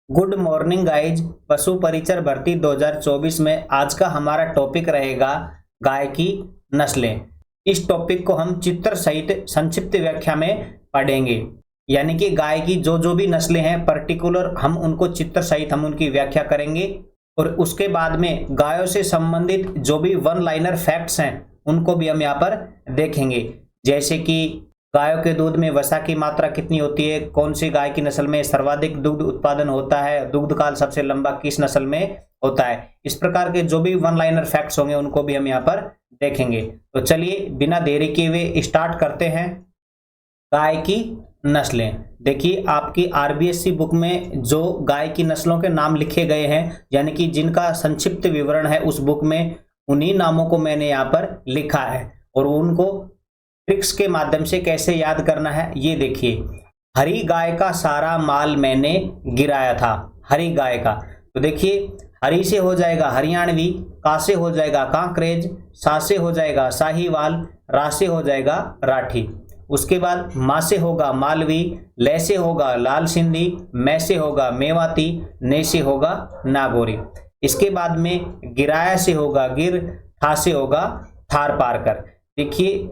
Good morning guys. पशु परिचर भर्ती 2024 में आज का हमारा टॉपिक रहेगा गाय की नस्लें। इस टॉपिक को हम चित्र सहित संक्षिप्त व्याख्या में पढ़ेंगे, यानी कि गाय की जो भी नस्लें हैं पर्टिकुलर हम उनको चित्र सहित हम उनकी व्याख्या करेंगे। और उसके बाद में गायों से संबंधित जो भी वन लाइनर फैक्ट्स हैं उनको भी हम यहाँ पर देखेंगे, जैसे कि गायों के दूध में वसा की मात्रा कितनी होती है, कौन सी गाय की नस्ल में सर्वाधिक दुग्ध उत्पादन होता है, दुग्ध काल सबसे लंबा किस नस्ल में होता है। इस प्रकार के जो भी वन लाइनर फैक्ट्स होंगे उनको भी हम यहाँ पर देखेंगे। तो चलिए बिना देरी किए हुए स्टार्ट करते हैं। गाय की नस्लें देखिए, आपकी आरबीएससी बुक में जो गाय की नस्लों के नाम लिखे गए हैं, यानी कि जिनका संक्षिप्त विवरण है उस बुक में, उन्हीं नामों को मैंने यहाँ पर लिखा है और उनको ट्रिक्स के माध्यम से कैसे याद करना है ये देखिए। हरी गाय का सारा माल मैंने गिराया था, हरी गाय का। तो देखिए, हरी से हो जाएगा हरियाणवी, का से हो जाएगा कांकरेज, सा से हो जाएगा साहीवाल, रा से हो जाएगा राठी। उसके बाद माँ से होगा मालवी, ले से होगा लाल सिंधी, मैं से होगा मेवाती, ने से होगा नागौरी। इसके बाद में गिराया से होगा गिर, था से होगा थार पारकर। देखिए,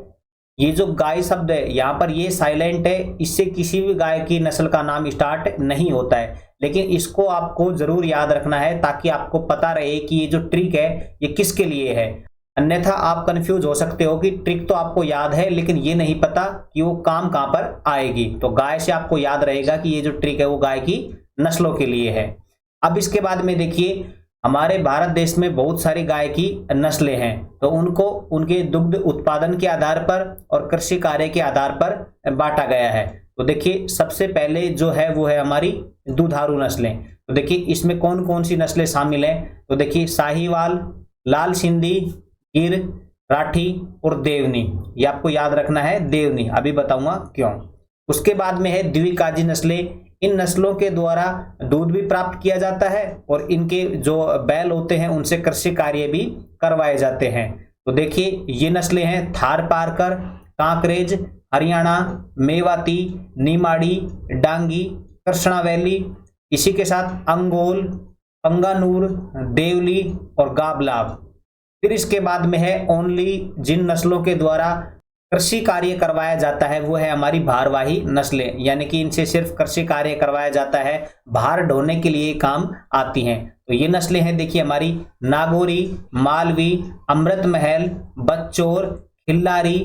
ये जो गाय शब्द है यहाँ पर ये साइलेंट है, इससे किसी भी गाय की नस्ल का नाम स्टार्ट नहीं होता है, लेकिन इसको आपको जरूर याद रखना है ताकि आपको पता रहे कि ये जो ट्रिक है ये किसके लिए है। अन्यथा आप कंफ्यूज हो सकते हो कि ट्रिक तो आपको याद है लेकिन ये नहीं पता कि वो काम कहाँ पर आएगी। तो गाय से आपको याद रहेगा कि ये जो ट्रिक है वो गाय की नस्लों के लिए है। अब इसके बाद में देखिए, हमारे भारत देश में बहुत सारी गाय की नस्लें हैं, तो उनको उनके दुग्ध उत्पादन के आधार पर और कृषि कार्य के आधार पर बांटा गया है। तो देखिए, सबसे पहले जो है वो है हमारी दुधारू नस्लें। तो देखिए इसमें कौन कौन सी नस्लें शामिल हैं। तो देखिए, साहीवाल, लाल सिंधी, गिर, राठी और देवनी। ये आपको याद रखना है, देवनी, अभी बताऊंगा क्यों। उसके बाद में है द्विकाजी नस्लें। इन नस्लों के द्वारा दूध भी प्राप्त किया जाता है और इनके जो बैल होते हैं उनसे कृषि कार्य भी करवाए जाते हैं। तो देखिए, ये नस्लें हैं थार पारकर, कांकरेज, हरियाणा, मेवाती, नीमाड़ी, डांगी, कृष्णा वैली। इसी के साथ अंगोल, पंगानूर, देवली और गाबलाब। फिर इसके बाद में है ओनली, जिन नस्लों के द्वारा कृषि कार्य करवाया जाता है वो है हमारी भारवाही नस्लें, यानी कि इनसे सिर्फ कृषि कार्य करवाया जाता है, भार ढोने के लिए काम आती हैं। तो ये नस्लें हैं देखिए हमारी नागौरी, मालवी, अमृत महल, बच्चोर, खिल्लारी,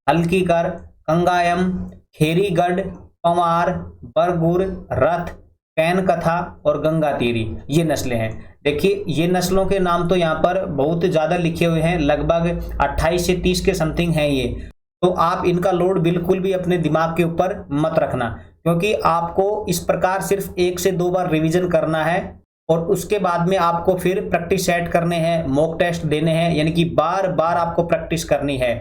हल्कीकर, कंगायम, खेरीगढ़, पंवार, बरगुर, रथ, कैन कथा और गंगा तीरी। ये नस्लें हैं। देखिए, ये नस्लों के नाम तो यहाँ पर बहुत ज्यादा लिखे हुए हैं, लगभग 28 से 30 के समथिंग हैं ये। तो आप इनका लोड बिल्कुल भी अपने दिमाग के ऊपर मत रखना, क्योंकि आपको इस प्रकार सिर्फ 1 से 2 बार रिवीजन करना है और उसके बाद में आपको फिर प्रैक्टिस सेट करने हैं, मॉक टेस्ट देने हैं, यानी कि बार बार आपको प्रैक्टिस करनी है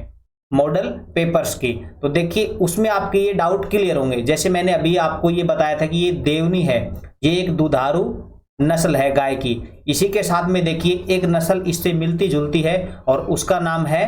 मॉडल पेपर्स की। तो देखिए, उसमें आपके ये डाउट क्लियर होंगे। जैसे मैंने अभी आपको ये बताया था कि ये देवनी है, ये एक दुधारू नस्ल है गाय की। इसी के साथ में देखिए एक नस्ल इससे मिलती जुलती है और उसका नाम है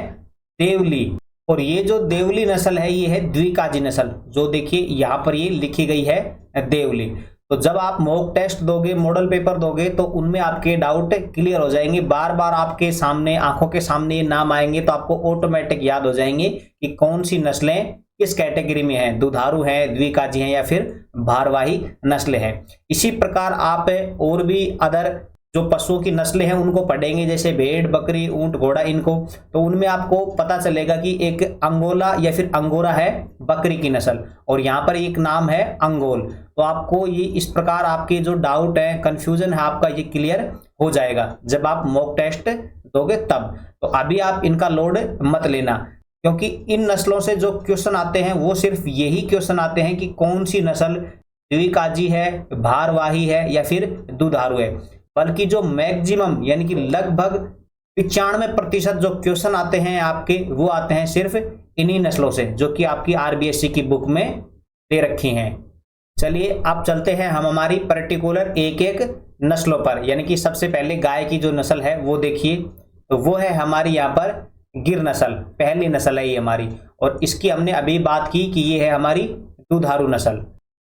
देवली। और ये जो देवली नस्ल है ये है द्विकाजी नस्ल, जो देखिए यहाँ पर ये लिखी गई है देवली। तो जब आप मॉक टेस्ट दोगे, मॉडल पेपर दोगे, तो उनमें आपके डाउट क्लियर हो जाएंगे। बार बार आपके सामने, आंखों के सामने ये नाम आएंगे तो आपको ऑटोमेटिक याद हो जाएंगे कि कौन सी नस्लें किस कैटेगरी में है, दुधारू है, द्विकाजी है या फिर भारवाही नस्लें हैं। इसी प्रकार आप और भी अदर जो पशुओं की नस्लें हैं उनको पढ़ेंगे, जैसे भेड़, बकरी, ऊंट, घोड़ा, इनको। तो उनमें आपको पता चलेगा कि एक अंगोला या फिर अंगोरा है बकरी की नस्ल, और यहाँ पर एक नाम है अंगोल। तो आपको ये इस प्रकार आपके जो डाउट है, कंफ्यूजन है आपका, ये क्लियर हो जाएगा जब आप मॉक टेस्ट दोगे तब। तो अभी आप इनका लोड मत लेना, क्योंकि इन नस्लों से जो क्वेश्चन आते हैं वो सिर्फ यही क्वेश्चन आते हैं कि कौन सी नस्ल द्विकाजी है, भारवाही है या फिर दुधारू है। बल्कि जो मैक्सिमम यानी कि लगभग 95% जो क्वेश्चन आते हैं आपके, वो आते हैं सिर्फ इन्हीं नस्लों से, जो कि आपकी आरबीएससी की बुक में दे रखी हैं। चलिए अब चलते हैं हम हमारी पर्टिकुलर एक एक नस्लों पर, यानी कि सबसे पहले गाय की जो नस्ल है वो देखिए। तो वो है हमारी यहाँ पर गिर नस्ल, पहली नस्ल है ये हमारी, और इसकी हमने अभी बात की कि ये है हमारी दुधारू नस्ल।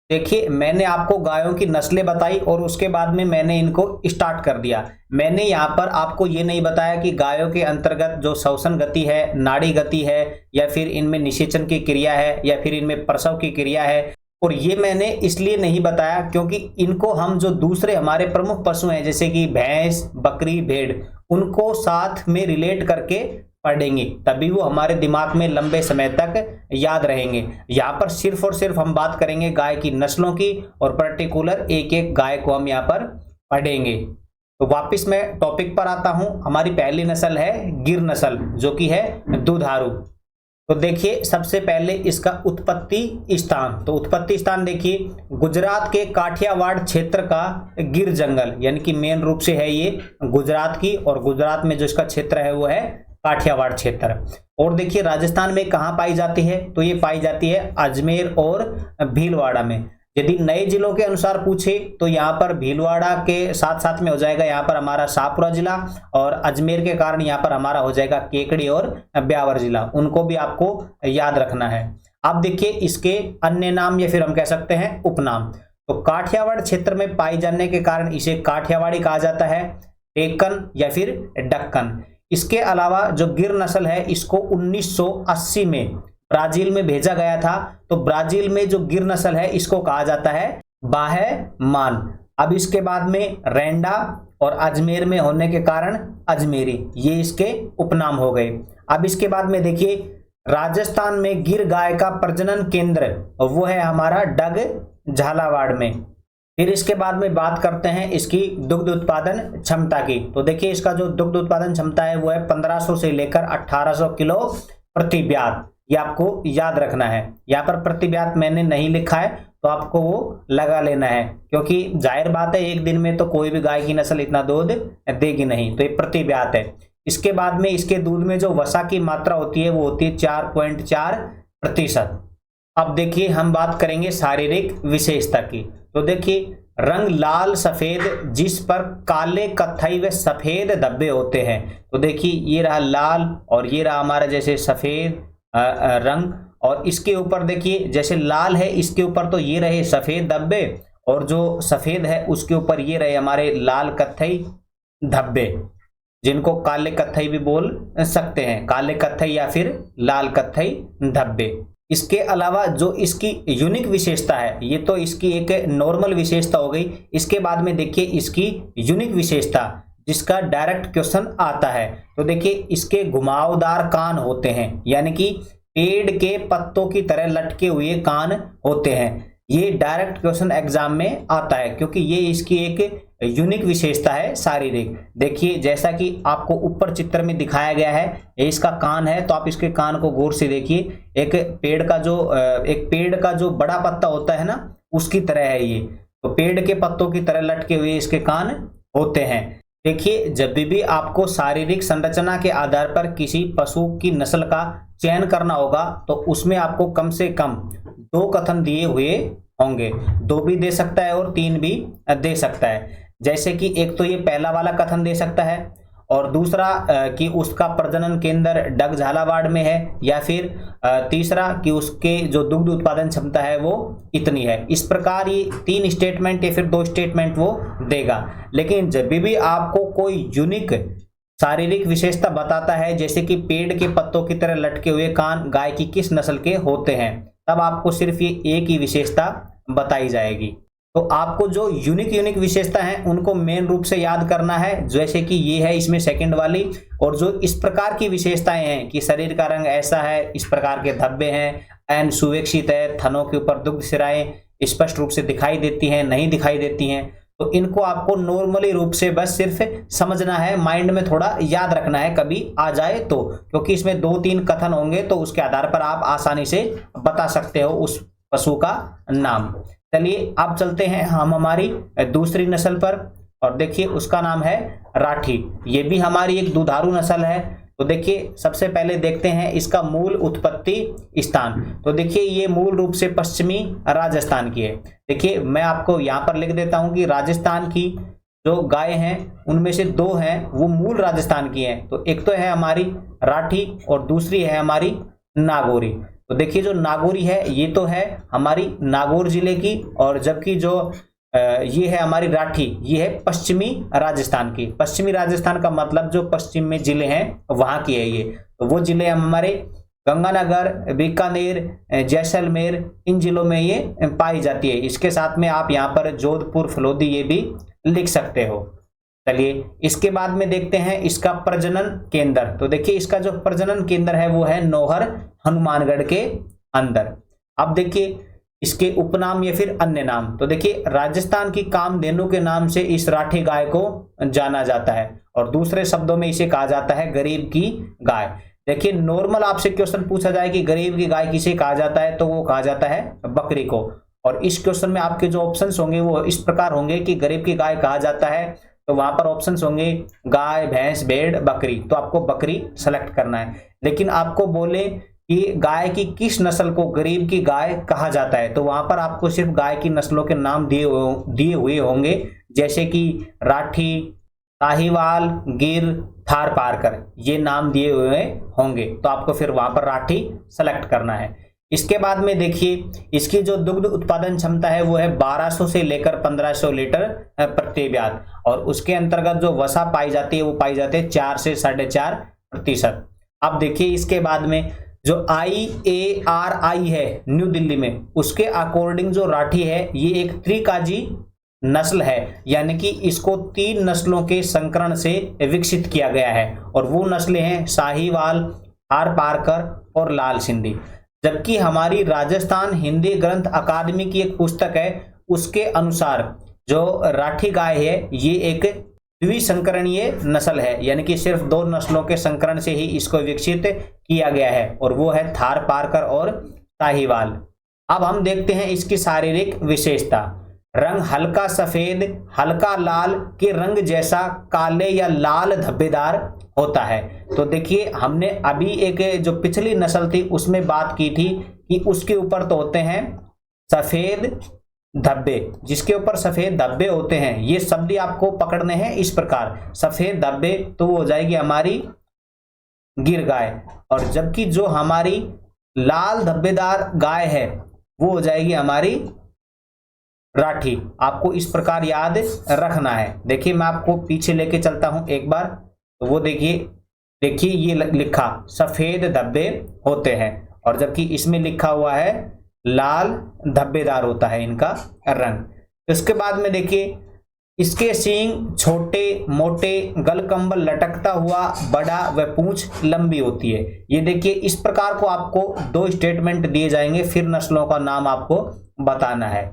देखिए मैंने आपको गायों की नस्लें बताई और उसके बाद में मैंने इनको स्टार्ट कर दिया। मैंने यहाँ पर आपको ये नहीं बताया कि गायों के अंतर्गत जो श्वसन गति है, नाड़ी गति है, या फिर इनमें निषेचन की क्रिया है, या फिर इनमें प्रसव की क्रिया है। और ये मैंने इसलिए नहीं बताया क्योंकि इनको हम जो दूसरे हमारे प्रमुख पशु हैं जैसे कि भैंस, बकरी, भेड़, उनको साथ में रिलेट करके पढ़ेंगे, तभी वो हमारे दिमाग में लंबे समय तक याद रहेंगे। यहाँ पर सिर्फ और सिर्फ हम बात करेंगे गाय की नस्लों की और पर्टिकुलर एक एक गाय को हम यहाँ पर पढ़ेंगे। तो वापस मैं टॉपिक पर आता हूं। हमारी पहली नस्ल है गिर नस्ल, जो कि है दुधारू। तो देखिए सबसे पहले इसका उत्पत्ति स्थान, तो उत्पत्ति स्थान देखिए गुजरात के काठियावाड़ क्षेत्र का गिर जंगल, यानी कि मेन रूप से है ये गुजरात की, और गुजरात में जो इसका क्षेत्र है वो है काठियावाड़ क्षेत्र। और देखिए राजस्थान में कहाँ पाई जाती है, तो ये पाई जाती है अजमेर और भीलवाड़ा में। यदि नए जिलों के अनुसार पूछे तो यहाँ पर भीलवाड़ा के साथ साथ में हो जाएगा यहाँ पर हमारा शाहपुरा जिला, और अजमेर के कारण यहाँ पर हमारा हो जाएगा केकड़ी और ब्यावर जिला। उनको भी आपको याद रखना है। अब देखिए इसके अन्य नाम या फिर हम कह सकते हैं उपनाम। तो काठियावाड़ क्षेत्र में पाई जाने के कारण इसे काठियावाड़ी कहा जाता है, डेक्कन या फिर डक्कन। इसके अलावा जो गिर नस्ल है इसको 1980 में ब्राजील में भेजा गया था। तो ब्राजील में जो गिर नस्ल है इसको कहा जाता है बाहेमान। अब इसके बाद में रेंडा और अजमेर में होने के कारण अजमेरी, ये इसके उपनाम हो गए। अब इसके बाद में देखिए राजस्थान में गिर गाय का प्रजनन केंद्र वो है हमारा डग झालावाड़ में। फिर इसके बाद में बात करते हैं इसकी दुग्ध उत्पादन क्षमता की। तो देखिए इसका जो दुग्ध उत्पादन क्षमता है वो है 1500 से लेकर 1800 किलो प्रति ब्यात। ये आपको याद रखना है। यहाँ पर प्रति ब्यात मैंने नहीं लिखा है तो आपको वो लगा लेना है, क्योंकि जाहिर बात है एक दिन में तो कोई भी गाय की नस्ल इतना दूध देगी नहीं, तो ये प्रति ब्यात है। इसके बाद में इसके दूध में जो वसा की मात्रा होती है वो होती है 4.4%। अब देखिए हम बात करेंगे शारीरिक विशेषता की। तो देखिए रंग लाल सफेद जिस पर काले कत्थई व सफेद धब्बे होते हैं। तो देखिए ये रहा लाल और ये रहा हमारा जैसे सफेद रंग, और इसके ऊपर देखिए जैसे लाल है इसके ऊपर तो ये रहे सफेद धब्बे, और जो सफेद है उसके ऊपर ये रहे हमारे लाल कत्थई धब्बे, जिनको काले कत्थई भी बोल सकते हैं, काले कत्थई या फिर लाल कत्थई धब्बे। इसके अलावा जो इसकी यूनिक विशेषता है, ये तो इसकी एक नॉर्मल विशेषता हो गई। इसके बाद में देखिए इसकी यूनिक विशेषता जिसका डायरेक्ट क्वेश्चन आता है। तो देखिए इसके घुमावदार कान होते हैं, यानी कि पेड़ के पत्तों की तरह लटके हुए कान होते हैं। ये डायरेक्ट क्वेश्चन एग्जाम में आता है क्योंकि ये इसकी एक यूनिक विशेषता है शारीरिक। देखिए जैसा कि आपको ऊपर चित्र में दिखाया गया है, ये इसका कान है, तो आप इसके कान को गौर से देखिए। एक पेड़ का जो बड़ा पत्ता होता है ना, उसकी तरह है ये। तो पेड़ के पत्तों की तरह लटके हुए इसके कान होते हैं। देखिए जब भी आपको शारीरिक संरचना के आधार पर किसी पशु की नस्ल का चयन करना होगा तो उसमें आपको कम से कम 2 कथन दिए हुए होंगे। 2 भी दे सकता है और 3 भी दे सकता है। जैसे कि एक तो ये पहला वाला कथन दे सकता है, और दूसरा कि उसका प्रजनन केंद्र डग झालावाड़ में है, या फिर तीसरा कि उसके जो दुग्ध उत्पादन क्षमता है वो इतनी है। इस प्रकार ये 3 स्टेटमेंट या फिर 2 स्टेटमेंट वो देगा। लेकिन जब भी आपको कोई यूनिक शारीरिक विशेषता बताता है, जैसे कि पेड़ के पत्तों की तरह लटके हुए कान गाय की किस नस्ल के होते हैं, तब आपको सिर्फ ये एक ही विशेषता बताई जाएगी। तो आपको जो यूनिक विशेषता है उनको मेन रूप से याद करना है, जैसे कि ये है इसमें सेकंड वाली। और जो इस प्रकार की विशेषताएं हैं कि शरीर का रंग ऐसा है, इस प्रकार के धब्बे हैं, एन सुवेक्षित है, थनों के ऊपर दुग्ध सिराएं स्पष्ट रूप से दिखाई देती हैं, नहीं दिखाई देती हैं, तो इनको आपको नॉर्मली रूप से बस सिर्फ समझना है, माइंड में थोड़ा याद रखना है कभी आ जाए तो, क्योंकि इसमें 2-3 कथन होंगे तो उसके आधार पर आप आसानी से बता सकते हो उस पशु का नाम। चलिए अब चलते हैं हम हमारी दूसरी नस्ल पर, और देखिए उसका नाम है राठी। ये भी हमारी एक दुधारू नस्ल है। तो देखिए सबसे पहले देखते हैं इसका मूल उत्पत्ति स्थान। तो देखिए ये मूल रूप से पश्चिमी राजस्थान की है। देखिए मैं आपको यहाँ पर लिख देता हूँ कि राजस्थान की जो गाय हैं उनमें से 2 हैं वो मूल राजस्थान की हैं। तो एक तो है हमारी राठी और दूसरी है हमारी नागौरी। तो देखिए जो नागौरी है ये तो है हमारी नागौर जिले की, और जबकि जो ये है हमारी राठी, ये है पश्चिमी राजस्थान की। पश्चिमी राजस्थान का मतलब जो पश्चिम में जिले हैं वहां की है ये। तो वो जिले हमारे गंगानगर, बीकानेर, जैसलमेर, इन जिलों में ये पाई जाती है। इसके साथ में आप यहाँ पर जोधपुर, फलोदी ये भी लिख सकते हो। चलिए इसके बाद में देखते हैं इसका प्रजनन केंद्र। तो देखिए इसका जो प्रजनन केंद्र है वो है नौहर, हनुमानगढ़ के अंदर। अब देखिए इसके उपनाम या फिर अन्य नाम। तो देखिए राजस्थान की कामधेनु के नाम से इस राठी गाय को जाना जाता है, और दूसरे शब्दों में इसे कहा जाता है गरीब की गाय। देखिए नॉर्मल आपसे क्वेश्चन पूछा जाए कि गरीब की गाय किसे कहा जाता है, तो वो कहा जाता है बकरी को। और इस क्वेश्चन में आपके जो ऑप्शंस होंगे वो इस प्रकार होंगे कि गरीब की गाय कहा जाता है, तो वहां पर ऑप्शंस होंगे गाय, भैंस, भेड़, बकरी। तो आपको बकरी सेलेक्ट करना है। लेकिन आपको बोले कि गाय की किस नस्ल को गरीब की गाय कहा जाता है, तो वहां पर आपको सिर्फ गाय की नस्लों के नाम दिए हुए होंगे, जैसे कि राठी, साहिवाल, गिर, थार पारकर, ये नाम दिए हुए होंगे। तो आपको फिर वहां पर राठी सेलेक्ट करना है। इसके बाद में देखिए इसकी जो दुग्ध उत्पादन क्षमता है वो है 1200 से लेकर 1500 लीटर प्रति ब्यात, और उसके अंतर्गत जो वसा पाई जाती है वो पाई जाती है 4 से 4.5%। अब देखिए इसके बाद में जो IARI है न्यू दिल्ली में, उसके अकॉर्डिंग जो राठी है ये एक त्रिकाजी नस्ल है, यानी कि इसको 3 नस्लों के संकरण से विकसित किया गया है, और वो नस्लें हैं साहिवाल, थार पारकर और लाल सिंधी। जबकि हमारी राजस्थान हिंदी ग्रंथ अकादमी की एक पुस्तक है, उसके अनुसार जो राठी गाय है ये एक द्विसंकरणीय नस्ल है, यानी कि सिर्फ 2 नस्लों के संकरण से ही इसको विकसित किया गया है, और वो है थार पारकर और साहिवाल। अब हम देखते हैं इसकी शारीरिक विशेषता। रंग हल्का सफेद, हल्का लाल के रंग जैसा काले या लाल धब्बेदार होता है। तो देखिए हमने अभी एक जो पिछली नस्ल थी उसमें बात की थी कि उसके ऊपर तो होते हैं सफेद धब्बे, जिसके ऊपर सफेद धब्बे होते हैं, ये शब्द आपको पकड़ने हैं इस प्रकार। सफेद धब्बे तो वो हो जाएगी हमारी गिर गाय, और जबकि जो हमारी लाल धब्बेदार गाय है वो हो जाएगी हमारी राठी। आपको इस प्रकार याद रखना है। देखिए मैं आपको पीछे लेके चलता हूं एक बार, तो वो देखिए ये लिखा सफेद धब्बे होते हैं, और जबकि इसमें लिखा हुआ है लाल धब्बेदार होता है इनका रंग। इसके बाद में देखिए इसके सींग छोटे मोटे, गलकंबल लटकता हुआ बड़ा व पूंछ लंबी होती है। ये देखिए इस प्रकार को आपको 2 स्टेटमेंट दिए जाएंगे, फिर नस्लों का नाम आपको बताना है।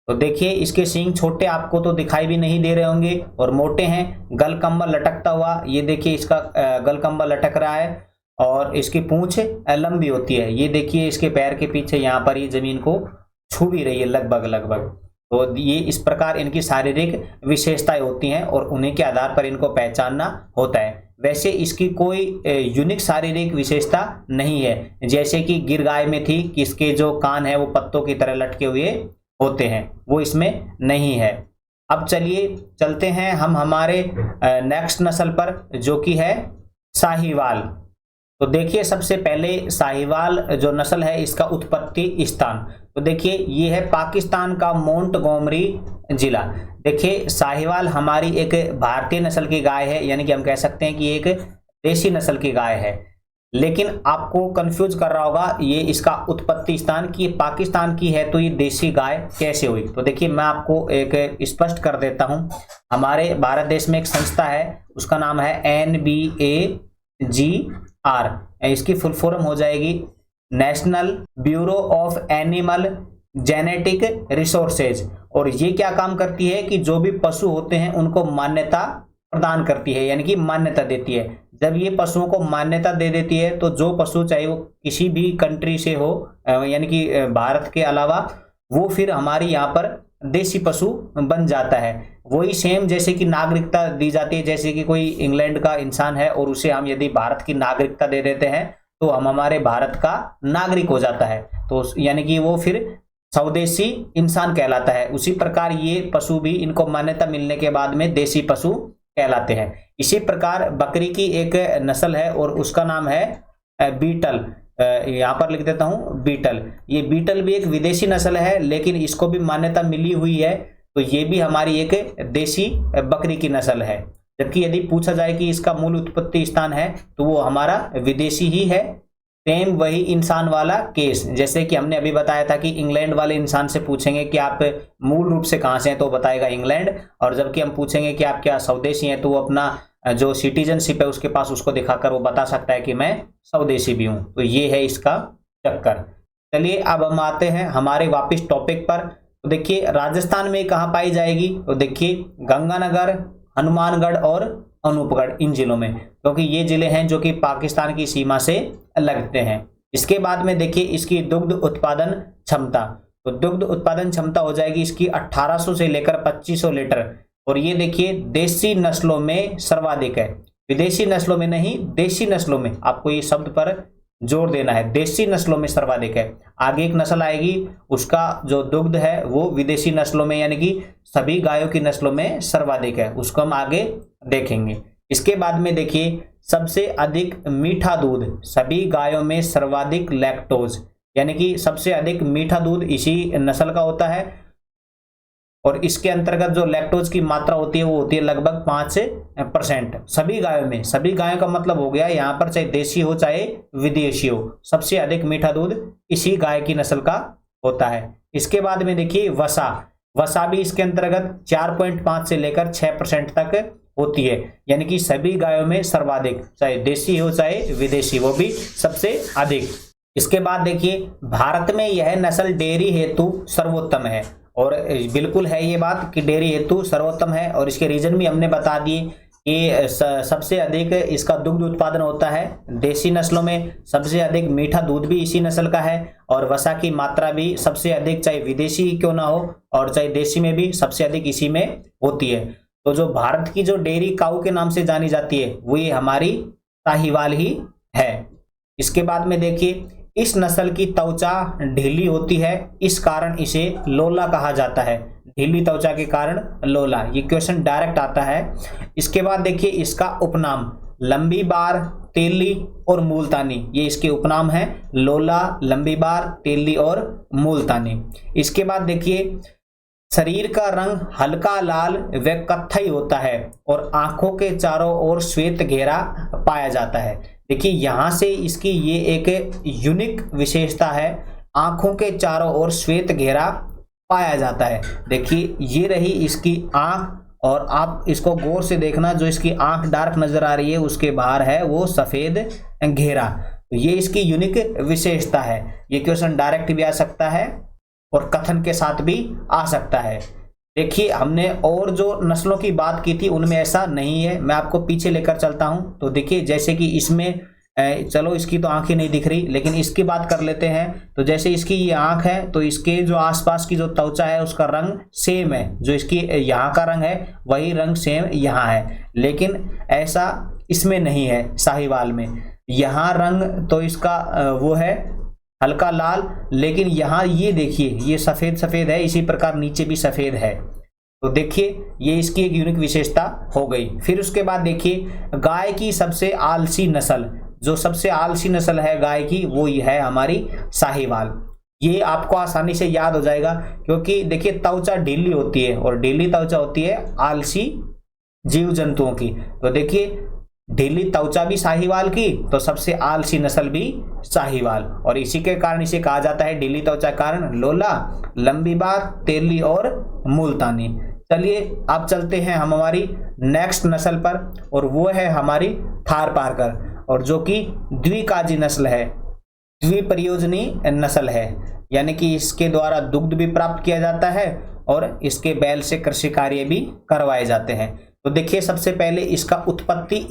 तो देखिए इसके सींग छोटे आपको तो दिखाई भी नहीं दे रहे होंगे और मोटे हैं, गलकंबल लटकता हुआ, ये देखिए इसका गलकंबल लटक रहा है, और इसकी पूंछ लंबी होती है। ये देखिए इसके पैर के पीछे यहाँ पर ये जमीन को छू भी रही है लगभग। तो ये इस प्रकार इनकी शारीरिक विशेषताएं होती हैं, और उन्हीं के आधार पर इनको पहचानना होता है। वैसे इसकी कोई यूनिक शारीरिक विशेषता नहीं है, जैसे कि गिर गाय में थी कि इसके जो कान है वो पत्तों की तरह लटके हुए होते हैं, वो इसमें नहीं है। अब चलिए चलते हैं हम हमारे नेक्स्ट नस्ल पर, जो कि है साहिवाल। तो देखिए सबसे पहले साहिवाल जो नस्ल है इसका उत्पत्ति स्थान, तो देखिए ये है पाकिस्तान का मोंटगोमरी जिला। देखिए साहिवाल हमारी एक भारतीय नस्ल की गाय है, यानी कि हम कह सकते हैं कि एक देशी नस्ल की गाय है। लेकिन आपको कंफ्यूज कर रहा होगा ये इसका उत्पत्ति स्थान कि ये पाकिस्तान की है तो ये देशी गाय कैसे हुई। तो देखिए मैं आपको एक स्पष्ट कर देता हूं। हमारे भारत देश में एक संस्था है, उसका नाम है NBAGR, इसकी फुल फॉर्म हो जाएगी national bureau of animal genetic resources. और ये क्या काम करती है कि जो भी पशु होते हैं उनको मान्यता प्रदान करती है, यानी कि मान्यता देती है। जब ये पशुओं को मान्यता दे देती है तो जो पशु चाहे वो किसी भी कंट्री से हो, यानी कि भारत के अलावा, वो फिर हमारी यहाँ पर देशी पशु बन जाता है। वही सेम जैसे कि नागरिकता दी जाती है, जैसे कि कोई इंग्लैंड का इंसान है और उसे हम यदि भारत की नागरिकता दे देते हैं तो हम हमारे भारत का नागरिक हो जाता है, तो यानी कि वो फिर स्वदेशी इंसान कहलाता है। उसी प्रकार ये पशु भी इनको मान्यता मिलने के बाद में देशी पशु कहलाते हैं। इसी प्रकार बकरी की एक नस्ल है और उसका नाम है बीटल। यहाँ पर लिख देता हूँ बीटल। ये बीटल भी एक विदेशी नस्ल है, लेकिन इसको भी मान्यता मिली हुई है, तो ये भी हमारी एक देसी बकरी की नस्ल है। जबकि यदि पूछा जाए कि इसका मूल उत्पत्ति स्थान है तो वो हमारा विदेशी ही है। सेम वही इंसान वाला केस, जैसे कि हमने अभी बताया था कि इंग्लैंड वाले इंसान से पूछेंगे कि आप मूल रूप से कहाँ से हैं तो बताएगा इंग्लैंड, और जबकि हम पूछेंगे कि आप क्या स्वदेशी हैं तो वो अपना जो सिटीजनशिप है उसके पास उसको दिखाकर वो बता सकता है कि मैं स्वदेशी भी हूँ। तो ये है इसका चक्कर। चलिए अब हम आते हैं हमारे वापिस टॉपिक पर। तो देखिए राजस्थान में कहाँ पाई जाएगी, तो देखिए गंगानगर, हनुमानगढ़ और अनूपगढ़, इन जिलों में, क्योंकि ये जिले हैं जो कि पाकिस्तान की सीमा से लगते हैं। इसके बाद में देखिए इसकी दुग्ध उत्पादन क्षमता, तो दुग्ध उत्पादन क्षमता हो जाएगी इसकी 1800 से लेकर 2500 लीटर, और ये देखिए देसी नस्लों में सर्वाधिक है, विदेशी नस्लों में नहीं, देसी नस्लों में, आपको ये शब्द पर जोर देना है, देसी नस्लों में सर्वाधिक है। आगे एक नस्ल आएगी उसका जो दुग्ध है वो विदेशी नस्लों में यानी कि सभी गायों की नस्लों में सर्वाधिक है, उसको हम आगे देखेंगे। इसके बाद में देखिए सबसे अधिक मीठा दूध, सभी गायों में सर्वाधिक लैक्टोज, यानी कि सबसे अधिक मीठा दूध इसी नस्ल का होता है, और इसके अंतर्गत जो लैक्टोज की मात्रा होती है वो होती है लगभग 5% सभी गायों में। सभी गायों का मतलब हो गया यहाँ पर चाहे देशी हो चाहे विदेशी हो, सबसे अधिक मीठा दूध इसी गाय की नस्ल का होता है। इसके बाद में देखिए वसा, वसा भी इसके अंतर्गत 4.5 से लेकर 6% तक होती है, यानी कि सभी गायों में सर्वाधिक, चाहे देशी हो चाहे विदेशी, वो भी सबसे अधिक। इसके बाद देखिए भारत में यह नस्ल डेयरी हेतु सर्वोत्तम है, और बिल्कुल है ये बात कि डेयरी हेतु सर्वोत्तम है, और इसके रीजन भी हमने बता दिए कि सबसे अधिक इसका दुग्ध उत्पादन होता है देसी नस्लों में, सबसे अधिक मीठा दूध भी इसी नस्ल का है, और वसा की मात्रा भी सबसे अधिक, चाहे विदेशी ही क्यों ना हो और चाहे देशी में भी सबसे अधिक इसी में होती है। तो जो भारत की जो डेयरी काऊ के नाम से जानी जाती है वो ये हमारी साहिवाल ही है। इसके बाद में देखिए इस नस्ल की त्वचा ढीली होती है, इस कारण इसे लोला कहा जाता है, ढीली त्वचा के कारण लोला, ये क्वेश्चन डायरेक्ट आता है। इसके बाद देखिए इसका उपनाम लंबी बार, तेली और मूलतानी, ये इसके उपनाम है, लोला, लंबी बार, तेली और मूलतानी। इसके बाद देखिए शरीर का रंग हल्का लाल व कत्थई होता है और आंखों के चारों ओर श्वेत घेरा पाया जाता है। देखिए यहां से इसकी ये एक यूनिक विशेषता है, आंखों के चारों ओर श्वेत घेरा पाया जाता है। देखिए ये रही इसकी आंख, और आप इसको गौर से देखना, जो इसकी आंख डार्क नजर आ रही है उसके बाहर है वो सफेद घेरा, तो ये इसकी यूनिक विशेषता है। ये क्वेश्चन डायरेक्ट भी आ सकता है और कथन के साथ भी आ सकता है। देखिए हमने और जो नस्लों की बात की थी उनमें ऐसा नहीं है, मैं आपको पीछे लेकर चलता हूं। तो देखिए जैसे कि इसमें चलो इसकी तो आंखें नहीं दिख रही, लेकिन इसकी बात कर लेते हैं। तो जैसे इसकी ये आंख है तो इसके जो आसपास की जो त्वचा है उसका रंग सेम है, जो इसकी यहाँ का रंग है वही रंग सेम यहाँ है, लेकिन ऐसा इसमें नहीं है साहिवाल में। यहाँ रंग तो इसका वो है हल्का लाल, लेकिन यहाँ ये देखिए ये सफेद सफेद है, इसी प्रकार नीचे भी सफेद है। तो देखिए ये इसकी एक यूनिक विशेषता हो गई। फिर उसके बाद देखिए गाय की सबसे आलसी नस्ल, जो सबसे आलसी नस्ल है गाय की वो ये है हमारी साहिवाल। ये आपको आसानी से याद हो जाएगा क्योंकि देखिए त्वचा ढीली होती है, और ढीली त्वचा होती है आलसी जीव जंतुओं की। तो देखिए ढीली त्वचा भी साहिवाल की, तो सबसे आलसी नस्ल भी साहिवाल, और इसी के कारण इसे कहा जाता है ढीली त्वचा कारण लोला, लंबी बार, तेली और मूलतानी। चलिए अब चलते हैं हम हमारी नेक्स्ट नस्ल पर, और वो है हमारी थारपारकर, और जो कि द्विकाजी नस्ल है, द्विप्रयोजनी नस्ल है, यानी कि इसके द्वारा दुग्ध भी प्राप्त किया जाता है और इसके बैल से कृषि कार्य भी करवाए जाते हैं। तो देखिए सबसे पहले इसका उत्पत्ति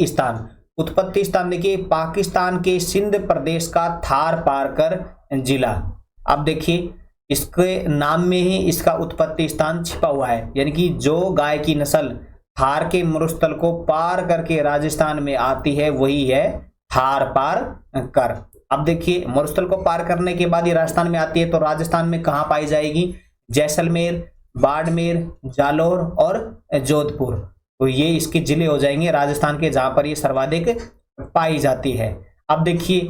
स्थान देखिए पाकिस्तान के सिंध प्रदेश का थारपारकर जिला। अब देखिए इसके नाम में ही इसका उत्पत्ति स्थान छिपा हुआ है, यानी कि जो गाय की नस्ल थार के मरुस्थल को पार करके राजस्थान में आती है वही है थारपारकर। अब देखिए मरुस्थल को पार करने के बाद ये राजस्थान में आती है, तो राजस्थान में कहाँ पाई जाएगी? जैसलमेर, बाड़मेर, जालौर और जोधपुर, तो ये इसके जिले हो जाएंगे राजस्थान के जहां पर ये सर्वाधिक पाई जाती है। अब देखिए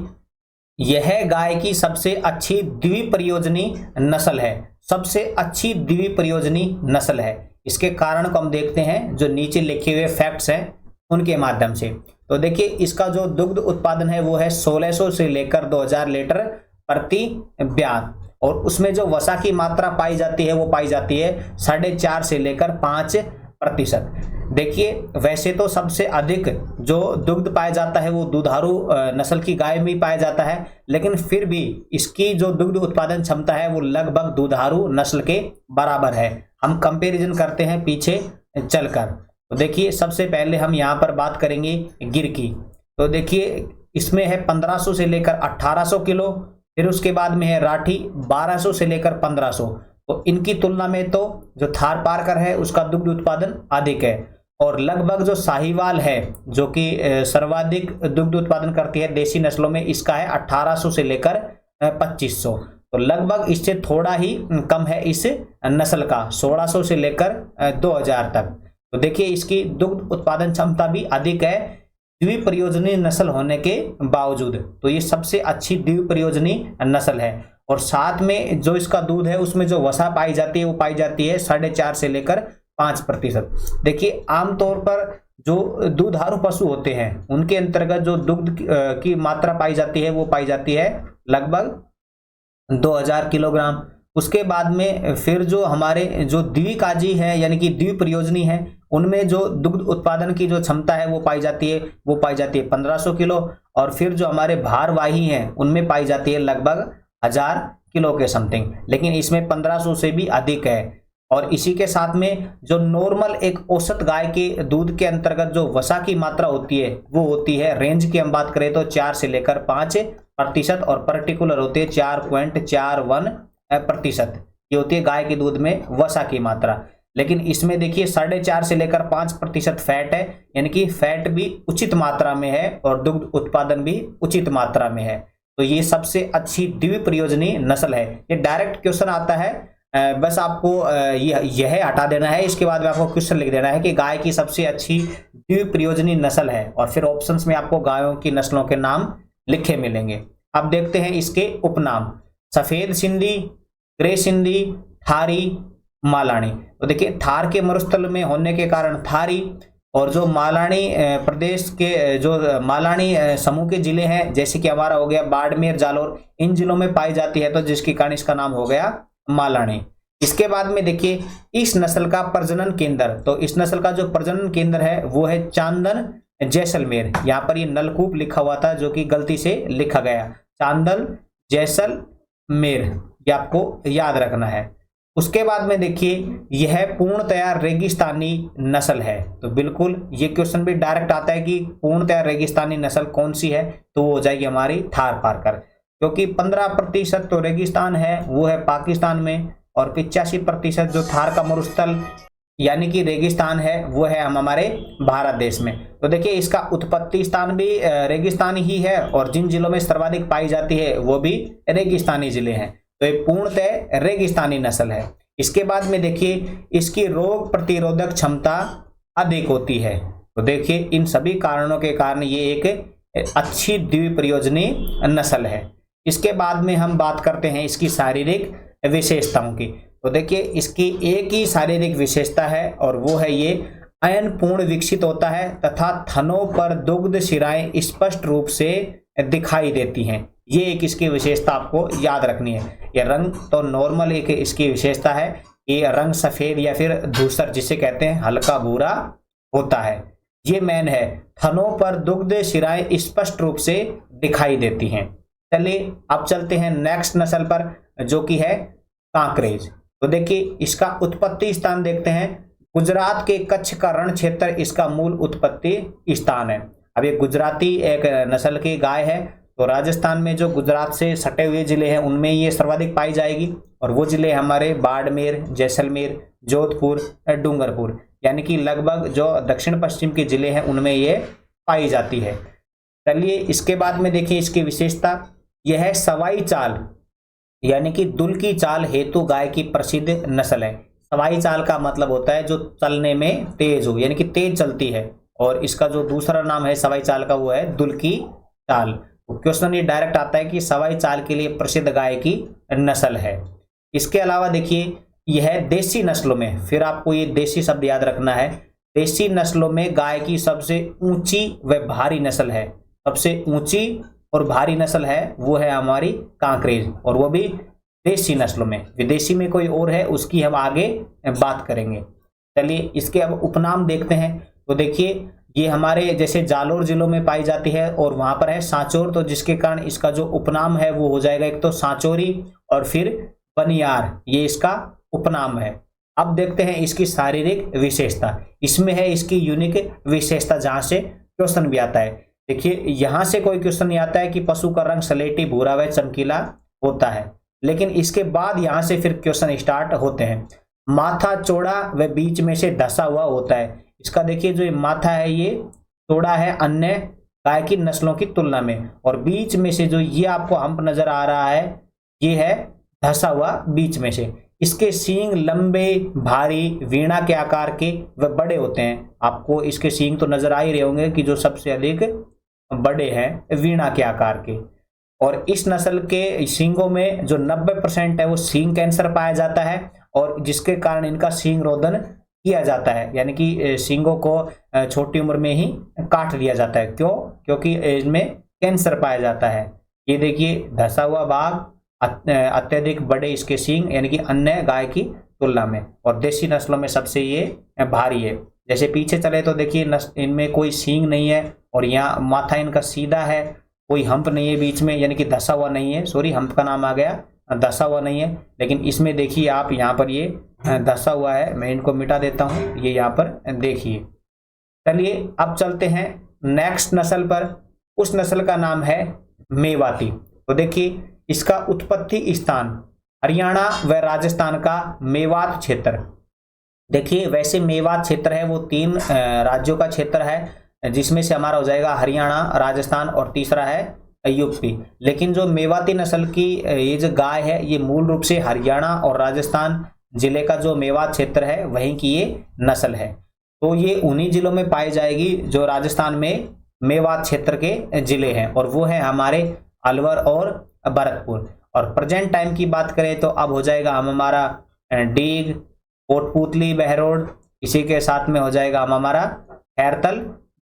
यह गाय की सबसे अच्छी द्विप्रयोजनी नस्ल है, सबसे अच्छी द्विप्रयोजनी नस्ल है। इसके कारण को हम देखते हैं जो नीचे लिखे हुए फैक्ट्स हैं उनके माध्यम से। तो देखिए इसका जो दुग्ध उत्पादन है वो है 1600 से लेकर 2000 लीटर प्रति ब्यात, और उसमें जो वसा की मात्रा पाई जाती है वो पाई जाती है 4.5 से लेकर 5%। देखिए वैसे तो सबसे अधिक जो दुग्ध पाया जाता है वो दुधारू नस्ल की गाय में पाया जाता है, लेकिन फिर भी इसकी जो दुग्ध उत्पादन क्षमता है वो लगभग दुधारू नस्ल के बराबर है। हम कंपैरिजन करते हैं पीछे चलकर। तो देखिए सबसे पहले हम यहाँ पर बात करेंगे गिर की। तो देखिए इसमें है 1500 से लेकर 1800 किलो, फिर उसके बाद में है राठी 1200 से लेकर 1500। तो इनकी तुलना में तो जो थार पारकर है उसका दुग्ध उत्पादन अधिक है, और लगभग जो साहिवाल है जो कि सर्वाधिक दुग्ध उत्पादन करती है देसी नस्लों में, इसका है 1800 से लेकर 2500। तो लगभग इससे थोड़ा ही कम है इस नस्ल का, 1600 से लेकर 2000 तक। तो देखिए इसकी दुग्ध उत्पादन क्षमता भी अधिक है द्विप्रयोजनी नस्ल होने के बावजूद। तो ये सबसे अच्छी द्विप्रयोजनी नस्ल है, और साथ में जो इसका दूध है उसमें जो वसा पाई जाती है वो पाई जाती है 4.5 से लेकर 5%। देखिए आमतौर पर जो दुधारू पशु होते हैं उनके अंतर्गत जो दुग्ध की मात्रा पाई जाती है वो पाई जाती है लगभग 2000 किलोग्राम। उसके बाद में फिर जो हमारे जो द्विकाजी है यानी कि द्विप्रयोजनी है उनमें जो दुग्ध उत्पादन की जो क्षमता है वो पाई जाती है 1500 किलो, और फिर जो हमारे भारवाही हैं उनमें पाई जाती है लगभग 1000 किलो के समथिंग, लेकिन इसमें 1500 से भी अधिक है। और इसी के साथ में जो नॉर्मल एक औसत गाय के दूध के अंतर्गत जो वसा की मात्रा होती है वो होती है, रेंज की हम बात करें तो 4 से लेकर 5%, और पर्टिकुलर होती है 4.41%। ये होती है गाय के दूध में वसा की मात्रा। लेकिन इसमें देखिए 4.5 से लेकर 5% फैट है, यानी कि फैट भी उचित मात्रा में है और दुग्ध उत्पादन भी उचित मात्रा में है। तो ये सबसे अच्छी द्विप्रयोजनी नस्ल है। ये डायरेक्ट क्वेश्चन आता है, बस आपको यह हटा देना है, इसके बाद में आपको क्वेश्चन लिख देना है कि गाय की सबसे अच्छी द्विप्रयोजनी नस्ल है, और फिर ऑप्शंस में आपको गायों की नस्लों के नाम लिखे मिलेंगे। अब देखते हैं इसके उपनाम। सफेद सिंधी, ग्रे सिंधी, थारी, मालानी। तो देखिए थार के मरुस्थल में होने के कारण थारी, और जो मालानी प्रदेश के जो मालानी समूह के जिले हैं जैसे कि हमारा हो गया बाड़मेर, जालोर, इन जिलों में पाई जाती है, तो जिसके कारण इसका नाम हो गया मालानी। इसके बाद में देखिए इस नस्ल का प्रजनन केंद्र, तो इस नस्ल का जो प्रजनन केंद्र है वो है चांदन, जैसलमेर। यहाँ पर ये नलकूप लिखा हुआ था जो कि गलती से लिखा गया, चांदन, जैसलमेर, ये आपको याद रखना है। उसके बाद में देखिए यह पूर्णतया रेगिस्तानी नस्ल है। तो बिल्कुल ये क्वेश्चन भी डायरेक्ट आता है कि पूर्णतया रेगिस्तानी नस्ल कौन सी है, तो वो हो जाएगी हमारी थार पारकर, क्योंकि 15% तो रेगिस्तान है वो है पाकिस्तान में, और 85% जो थार का मरुस्थल यानी कि रेगिस्तान है वो है हम हमारे भारत देश में। तो देखिए इसका उत्पत्ति स्थान भी रेगिस्तानी ही है, और जिन जिलों में सर्वाधिक पाई जाती है वो भी रेगिस्तानी जिले हैं। तो ये पूर्णतः रेगिस्तानी नस्ल है। इसके बाद में देखिए इसकी रोग प्रतिरोधक क्षमता अधिक होती है। तो देखिए इन सभी कारणों के कारण ये एक अच्छी द्विप्रयोजनी नस्ल है। इसके बाद में हम बात करते हैं इसकी शारीरिक विशेषताओं की। तो देखिए इसकी एक ही शारीरिक विशेषता है, और वो है ये अयन पूर्ण विकसित होता है तथा थनों पर दुग्ध शिराएं स्पष्ट रूप से दिखाई देती हैं। ये एक इसकी विशेषता आपको याद रखनी है। ये रंग तो नॉर्मल एक इसकी विशेषता है, ये रंग सफेद या फिर धूसर जिसे कहते हैं हल्का भूरा होता है। ये मेन है, थनों पर दुग्ध शिराएं स्पष्ट रूप से दिखाई देती हैं। चलिए अब चलते हैं नेक्स्ट नस्ल पर जो कि है कांकरेज। तो देखिए इसका उत्पत्ति स्थान देखते हैं, गुजरात के कच्छ का रण क्षेत्र इसका मूल उत्पत्ति स्थान है। अब ये गुजराती एक नस्ल की गाय है, तो राजस्थान में जो गुजरात से सटे हुए जिले हैं उनमें ये सर्वाधिक पाई जाएगी, और वो जिले हमारे बाड़मेर, जैसलमेर, जोधपुर, डूंगरपुर, यानी कि लगभग जो दक्षिण पश्चिम के जिले हैं उनमें ये पाई जाती है। चलिए इसके बाद में देखिए इसकी विशेषता, यह है सवाई चाल यानी कि दुल की चाल हेतु गाय की प्रसिद्ध नस्ल है। सवाई चाल का मतलब होता है जो चलने में तेज हो, यानी कि तेज चलती है, और इसका जो दूसरा नाम है सवाई चाल का वो है दुल की चाल। क्वेश्चन ये डायरेक्ट आता है कि सवाई चाल के लिए प्रसिद्ध गाय की नस्ल है। इसके अलावा देखिए यह देसी नस्लों में, फिर आपको ये देसी शब्द याद रखना है, देसी नस्लों में गाय की सबसे ऊंची व भारी नस्ल है। सबसे ऊंची और भारी नस्ल है वो है हमारी कांकरेज, और वो भी देसी नस्लों में। विदेशी में कोई और है, उसकी हम आगे बात करेंगे। चलिए इसके अब उपनाम देखते हैं। तो देखिए ये हमारे जैसे जालोर जिलों में पाई जाती है और वहां पर है सांचौर, तो जिसके कारण इसका जो उपनाम है वो हो जाएगा एक तो सांचौरी और फिर बनियार, ये इसका उपनाम है। अब देखते हैं इसकी शारीरिक विशेषता। इसमें है इसकी यूनिक विशेषता जहां से क्वेश्चन भी आता है। देखिए यहां से कोई क्वेश्चन नहीं आता है कि पशु का रंग स्लेटी भूरा व चमकीला होता है, लेकिन इसके बाद यहां से फिर क्वेश्चन स्टार्ट होते हैं। माथा चौड़ा व बीच में से धसा हुआ होता है। इसका देखिए जो माथा है ये चौड़ा है अन्य गाय की नस्लों की तुलना में, और बीच में से जो ये आपको हम्प नजर आ रहा है ये है धसा हुआ बीच में से। इसके सींग लंबे भारी वीणा के आकार के व बड़े होते हैं। आपको इसके सींग तो नजर आ ही रहे होंगे कि जो सबसे अधिक बड़े हैं वीणा के आकार के। और इस नस्ल के सींगों में जो 90% है वो सींग कैंसर पाया जाता है, और जिसके कारण इनका सींग रोदन किया जाता है, यानी कि सींगों को छोटी उम्र में ही काट लिया जाता है। क्यों? क्योंकि इनमें कैंसर पाया जाता है। ये देखिए धसा हुआ भाग, अत्यधिक बड़े इसके सींग, यानी कि अन्य गाय की तुलना में, और देसी नस्लों में सबसे ये भारी है। जैसे पीछे चले तो देखिए इनमें कोई सींग नहीं है, और यहाँ माथा इनका सीधा है, कोई हम्प नहीं है बीच में, यानी कि धसा हुआ नहीं है। सॉरी, हम्प का नाम आ गया, धसा हुआ नहीं है। लेकिन इसमें देखिए आप यहाँ पर ये धसा हुआ है। मैं इनको मिटा देता हूँ, ये यहाँ पर देखिए। चलिए अब चलते हैं नेक्स्ट नस्ल पर। उस नस्ल का नाम है मेवाती। तो देखिए इसका उत्पत्ति स्थान हरियाणा व राजस्थान का मेवात क्षेत्र। देखिए वैसे मेवात क्षेत्र है वो 3 राज्यों का क्षेत्र है, जिसमें से हमारा हो जाएगा हरियाणा, राजस्थान और तीसरा है यूपी। लेकिन जो मेवाती नस्ल की ये जो गाय है ये मूल रूप से हरियाणा और राजस्थान जिले का जो मेवात क्षेत्र है वहीं की ये नस्ल है। तो ये उन्हीं जिलों में पाई जाएगी जो राजस्थान में मेवात क्षेत्र के जिले हैं, और वो है हमारे अलवर और भरतपुर। और प्रेजेंट टाइम की बात करें तो अब हो जाएगा हमारा डीग, कोटपुतली, बहरोड, इसी के साथ में हो जाएगा हमारा खैरतल,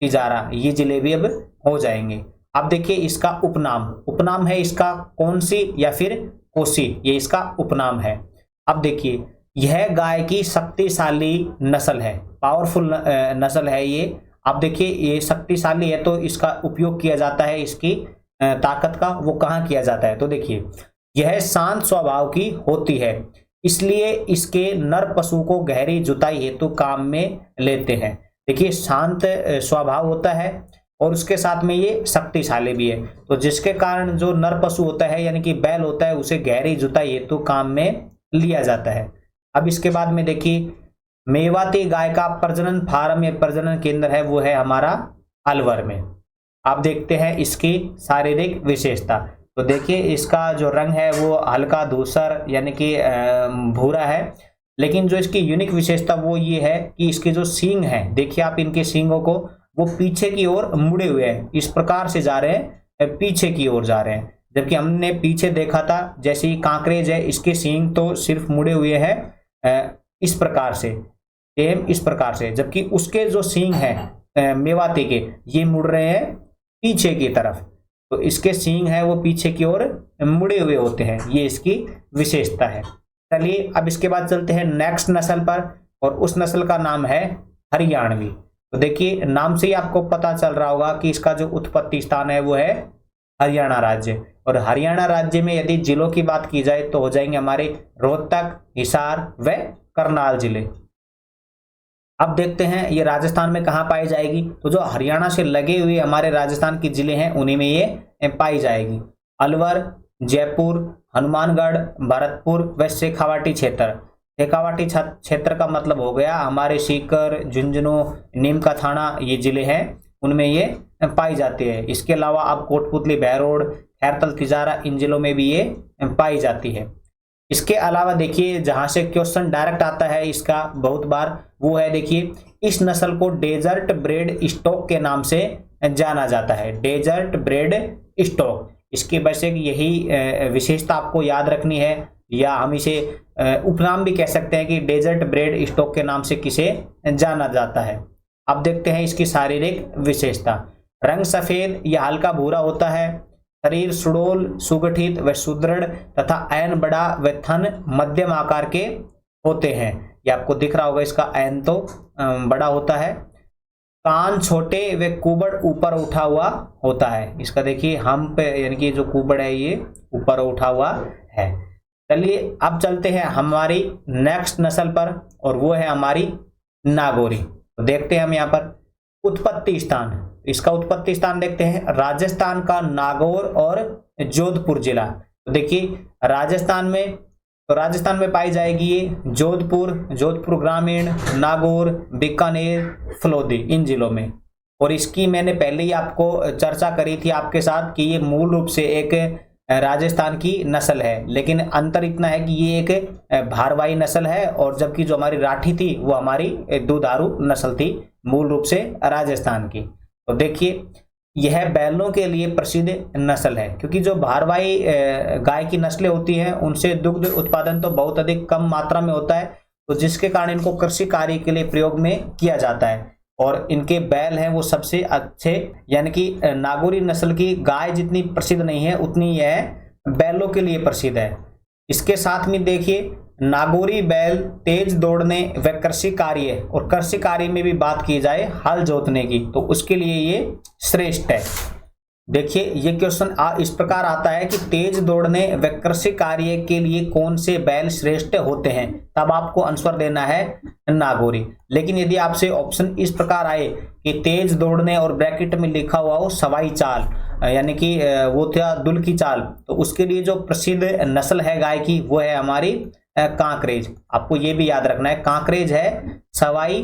तिजारा, ये जिले भी अब हो जाएंगे। अब देखिए इसका उपनाम है इसका कौनसी या फिर कोसी, ये इसका उपनाम है। अब देखिए यह गाय की शक्तिशाली नस्ल है, पावरफुल नस्ल है ये। अब देखिए ये शक्तिशाली है तो इसका उपयोग किया जाता है, इसकी ताकत का वो कहाँ किया जाता है। तो देखिए यह शांत स्वभाव की होती है, इसलिए इसके नर पशु को गहरी जुताई हेतु काम में लेते हैं। देखिए शांत स्वभाव होता है और उसके साथ में ये शक्तिशाली भी है, तो जिसके कारण जो नर पशु होता है यानी कि बैल होता है उसे गहरी जुताई हेतु काम में लिया जाता है। अब इसके बाद में देखिए मेवाती गाय का प्रजनन फार्म या प्रजनन केंद्र है वो है हमारा अलवर में। आप देखते हैं इसकी शारीरिक विशेषता। तो देखिए इसका जो रंग है वो हल्का धूसर यानी कि भूरा है, लेकिन जो इसकी यूनिक विशेषता वो ये है कि इसके जो सींग हैं, देखिए आप इनके सींगों को, वो पीछे की ओर मुड़े हुए हैं, इस प्रकार से जा रहे हैं, पीछे की ओर जा रहे हैं। जबकि हमने पीछे देखा था जैसे ही कांकरेज है इसके सींग तो सिर्फ मुड़े हुए हैं इस प्रकार से, सेम इस प्रकार से, जबकि उसके जो सींग हैं मेवाती के ये मुड़ रहे हैं पीछे की तरफ। तो इसके सींग है वो पीछे की ओर मुड़े हुए होते हैं, ये इसकी विशेषता है। चलिए अब इसके बाद चलते हैं नेक्स्ट नस्ल पर, और उस नस्ल का नाम है हरियाणवी। तो देखिए नाम से ही आपको पता चल रहा होगा कि इसका जो उत्पत्ति स्थान है वो है हरियाणा राज्य। और हरियाणा राज्य में यदि जिलों की बात की जाए तो हो जाएंगे हमारे रोहतक, हिसार व करनाल जिले। अब देखते हैं ये राजस्थान में कहाँ पाई जाएगी। तो जो हरियाणा से लगे हुए हमारे राजस्थान के जिले हैं उन्हीं में ये पाई जाएगी। अलवर, जयपुर, हनुमानगढ़, भरतपुर व शेखावाटी क्षेत्र। शेखावाटी क्षेत्र का मतलब हो गया हमारे सीकर, झुंझुनू, नीम का थाना, ये जिले हैं उनमें ये पाई जाती है। इसके अलावा अब कोटपुतली, बहरोड, खैरतल, तिजारा, इन जिलों में भी ये पाई जाती है। इसके अलावा देखिए जहां से क्वेश्चन डायरेक्ट आता है इसका बहुत बार, वो है देखिए इस नस्ल को डेजर्ट ब्रेड स्टॉक के नाम से जाना जाता है। Dessert bread stock. इसकी वजह से यही विशेषता आपको याद रखनी है, या हम इसे उपनाम भी कह सकते हैं कि डेजर्ट ब्रेड स्टॉक के नाम से किसे जाना जाता है। अब देखते हैं इसकी शारीरिक विशेषता। रंग सफेद या हल्का भूरा होता है, शरीर सुडौल, सुगठित व सुदृढ़ तथा ऐन बड़ा व थन मध्यम आकार के होते हैं। ये आपको दिख रहा होगा, इसका ऐन तो बड़ा होता है। कान छोटे व कुबड़ ऊपर उठा हुआ होता है। इसका देखिए हम पे यानी कि जो कुबड़ है ये ऊपर उठा हुआ है। चलिए अब चलते हैं हमारी नेक्स्ट नस्ल पर, और वो है हमारी नागौरी। तो देखते हैं हम यहाँ पर उत्पत्ति स्थान। इसका उत्पत्ति स्थान देखते हैं, राजस्थान का नागौर और जोधपुर जिला। तो देखिए राजस्थान में पाई जाएगी ये जोधपुर ग्रामीण, नागौर, बीकानेर, फलोदी, इन जिलों में। और इसकी मैंने पहले ही आपको चर्चा करी थी आपके साथ कि ये मूल रूप से एक राजस्थान की नस्ल है, लेकिन अंतर इतना है कि ये एक भारवाही नस्ल है, और जबकि जो हमारी राठी थी वो हमारी दुधारू नस्ल थी, मूल रूप से राजस्थान की। तो देखिए यह बैलों के लिए प्रसिद्ध नस्ल है, क्योंकि जो भारवाही गाय की नस्लें होती हैं उनसे दुग्ध उत्पादन तो बहुत अधिक कम मात्रा में होता है, तो जिसके कारण इनको कृषि कार्य के लिए प्रयोग में किया जाता है। और इनके बैल हैं वो सबसे अच्छे, यानी कि नागौरी नस्ल की गाय जितनी प्रसिद्ध नहीं है उतनी यह बैलों के लिए प्रसिद्ध है। इसके साथ में देखिए नागौरी बैल तेज दौड़ने व कृषि कार्य में भी बात की जाए हल जोतने की, तो उसके लिए ये श्रेष्ठ है। देखिए ये क्वेश्चन इस प्रकार आता है कि तेज दौड़ने व कृषि कार्य के लिए कौन से बैल श्रेष्ठ होते हैं, तब आपको आंसर देना है नागौरी। लेकिन यदि आपसे ऑप्शन इस प्रकार आए कि तेज दौड़ने और ब्रैकेट में लिखा हुआ हो सवाई चाल, यानी कि वो था दुल की चाल, तो उसके लिए जो प्रसिद्ध नस्ल है गाय की वो है हमारी कांकरेज। आपको ये भी याद रखना है, कांकरेज है सवाई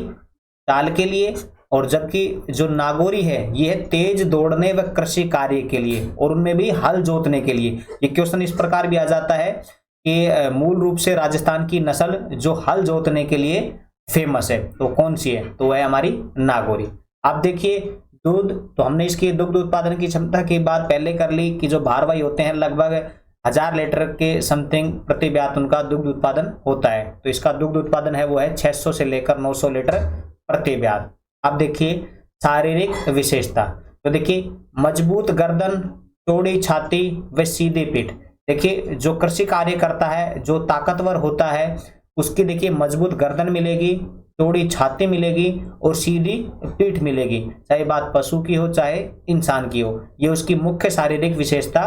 चाल के लिए, और जबकि जो नागौरी है ये है तेज दौड़ने व कृषि कार्य के लिए, और उनमें भी हल जोतने के लिए। ये क्वेश्चन इस प्रकार भी आ जाता है कि मूल रूप से राजस्थान की नस्ल जो हल जोतने के लिए फेमस है तो कौन सी है, तो वह हमारी नागौरी। अब देखिए दूध, तो हमने इसकी दुग्ध उत्पादन की क्षमता की बात पहले कर ली कि जो भारवाही होते हैं लगभग 1000 लीटर के समथिंग प्रति ब्यात उनका दुग्ध उत्पादन होता है। तो इसका दुग्ध उत्पादन है वो है 600 से लेकर 900 लीटर प्रति ब्यात। अब देखिए शारीरिक विशेषता। तो देखिए मजबूत गर्दन, चौड़ी छाती व सीधी पीठ। देखिए जो कृषि कार्य करता है, जो ताकतवर होता है, उसकी देखिए मजबूत गर्दन मिलेगी, चौड़ी छाती मिलेगी और सीधी पीठ मिलेगी, चाहे बात पशु की हो चाहे इंसान की हो। ये उसकी मुख्य शारीरिक विशेषता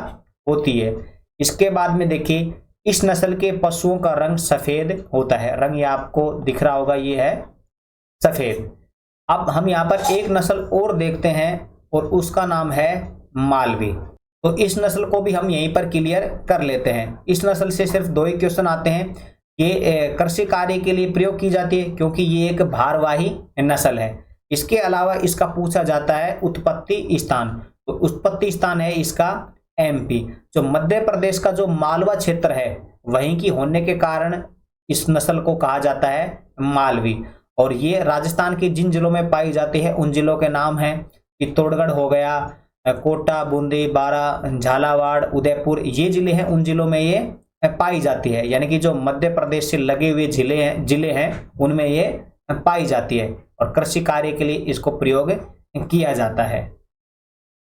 होती है। इसके बाद में देखिए इस नस्ल के पशुओं का रंग सफेद होता है। रंग ये आपको दिख रहा होगा, ये है सफेद। अब हम यहाँ पर एक नस्ल और देखते हैं और उसका नाम है मालवी। तो इस नस्ल को भी हम यहीं पर क्लियर कर लेते हैं। इस नस्ल से सिर्फ 2 ही क्वेश्चन आते हैं। ये कृषि कार्य के लिए प्रयोग की जाती है क्योंकि ये एक भारवाही नस्ल है। इसके अलावा इसका पूछा जाता है उत्पत्ति स्थान। तो उत्पत्ति स्थान है इसका MP। जो मध्य प्रदेश का जो मालवा क्षेत्र है वहीं की होने के कारण इस नस्ल को कहा जाता है मालवी। और ये राजस्थान के जिन जिलों में पाई जाती है उन जिलों के नाम हैं चित्तौड़गढ़ हो गया, कोटा, बूंदी, बारा, झालावाड़, उदयपुर, ये जिले हैं, उन जिलों में ये पाई जाती है। यानी कि जो मध्य प्रदेश से लगे हुए जिले हैं उनमें ये पाई जाती है और कृषि कार्य के लिए इसको प्रयोग किया जाता है।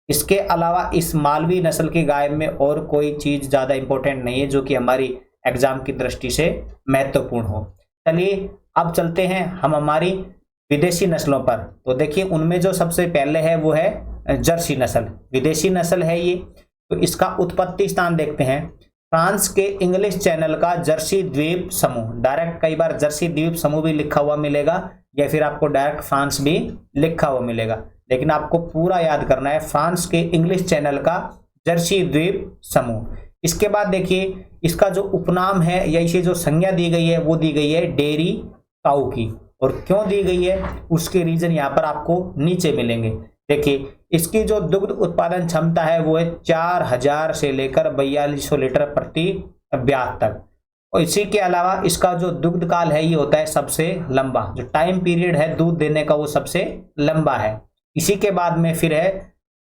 इसके अलावा इस मालवी नस्ल की गाय में और कोई चीज ज्यादा इंपॉर्टेंट नहीं है जो कि हमारी एग्जाम की दृष्टि से महत्वपूर्ण हो। चलिए अब चलते हैं हम हमारी विदेशी नस्लों पर। तो देखिए उनमें जो सबसे पहले है वो है जर्सी नस्ल। विदेशी नस्ल है ये। तो इसका उत्पत्ति स्थान देखते हैं, फ्रांस के इंग्लिश चैनल का जर्सी द्वीप समूह। डायरेक्ट कई बार जर्सी द्वीप समूह भी लिखा हुआ मिलेगा या फिर आपको डायरेक्ट फ्रांस भी लिखा हुआ मिलेगा, लेकिन आपको पूरा याद करना है फ्रांस के इंग्लिश चैनल का जर्सी द्वीप समूह। इसके बाद देखिए इसका जो उपनाम है या इसे जो संज्ञा दी गई है वो दी गई है डेयरी काऊ की। और क्यों दी गई है उसके रीजन यहाँ पर आपको नीचे मिलेंगे। देखिए इसकी जो दुग्ध उत्पादन क्षमता है वो है 4000 से लेकर 4200 लीटर प्रति ब्यात तक। और इसी के अलावा इसका जो दुग्ध काल है ये होता है सबसे लंबा, जो टाइम पीरियड है दूध देने का वो सबसे लंबा है। इसी के बाद में फिर है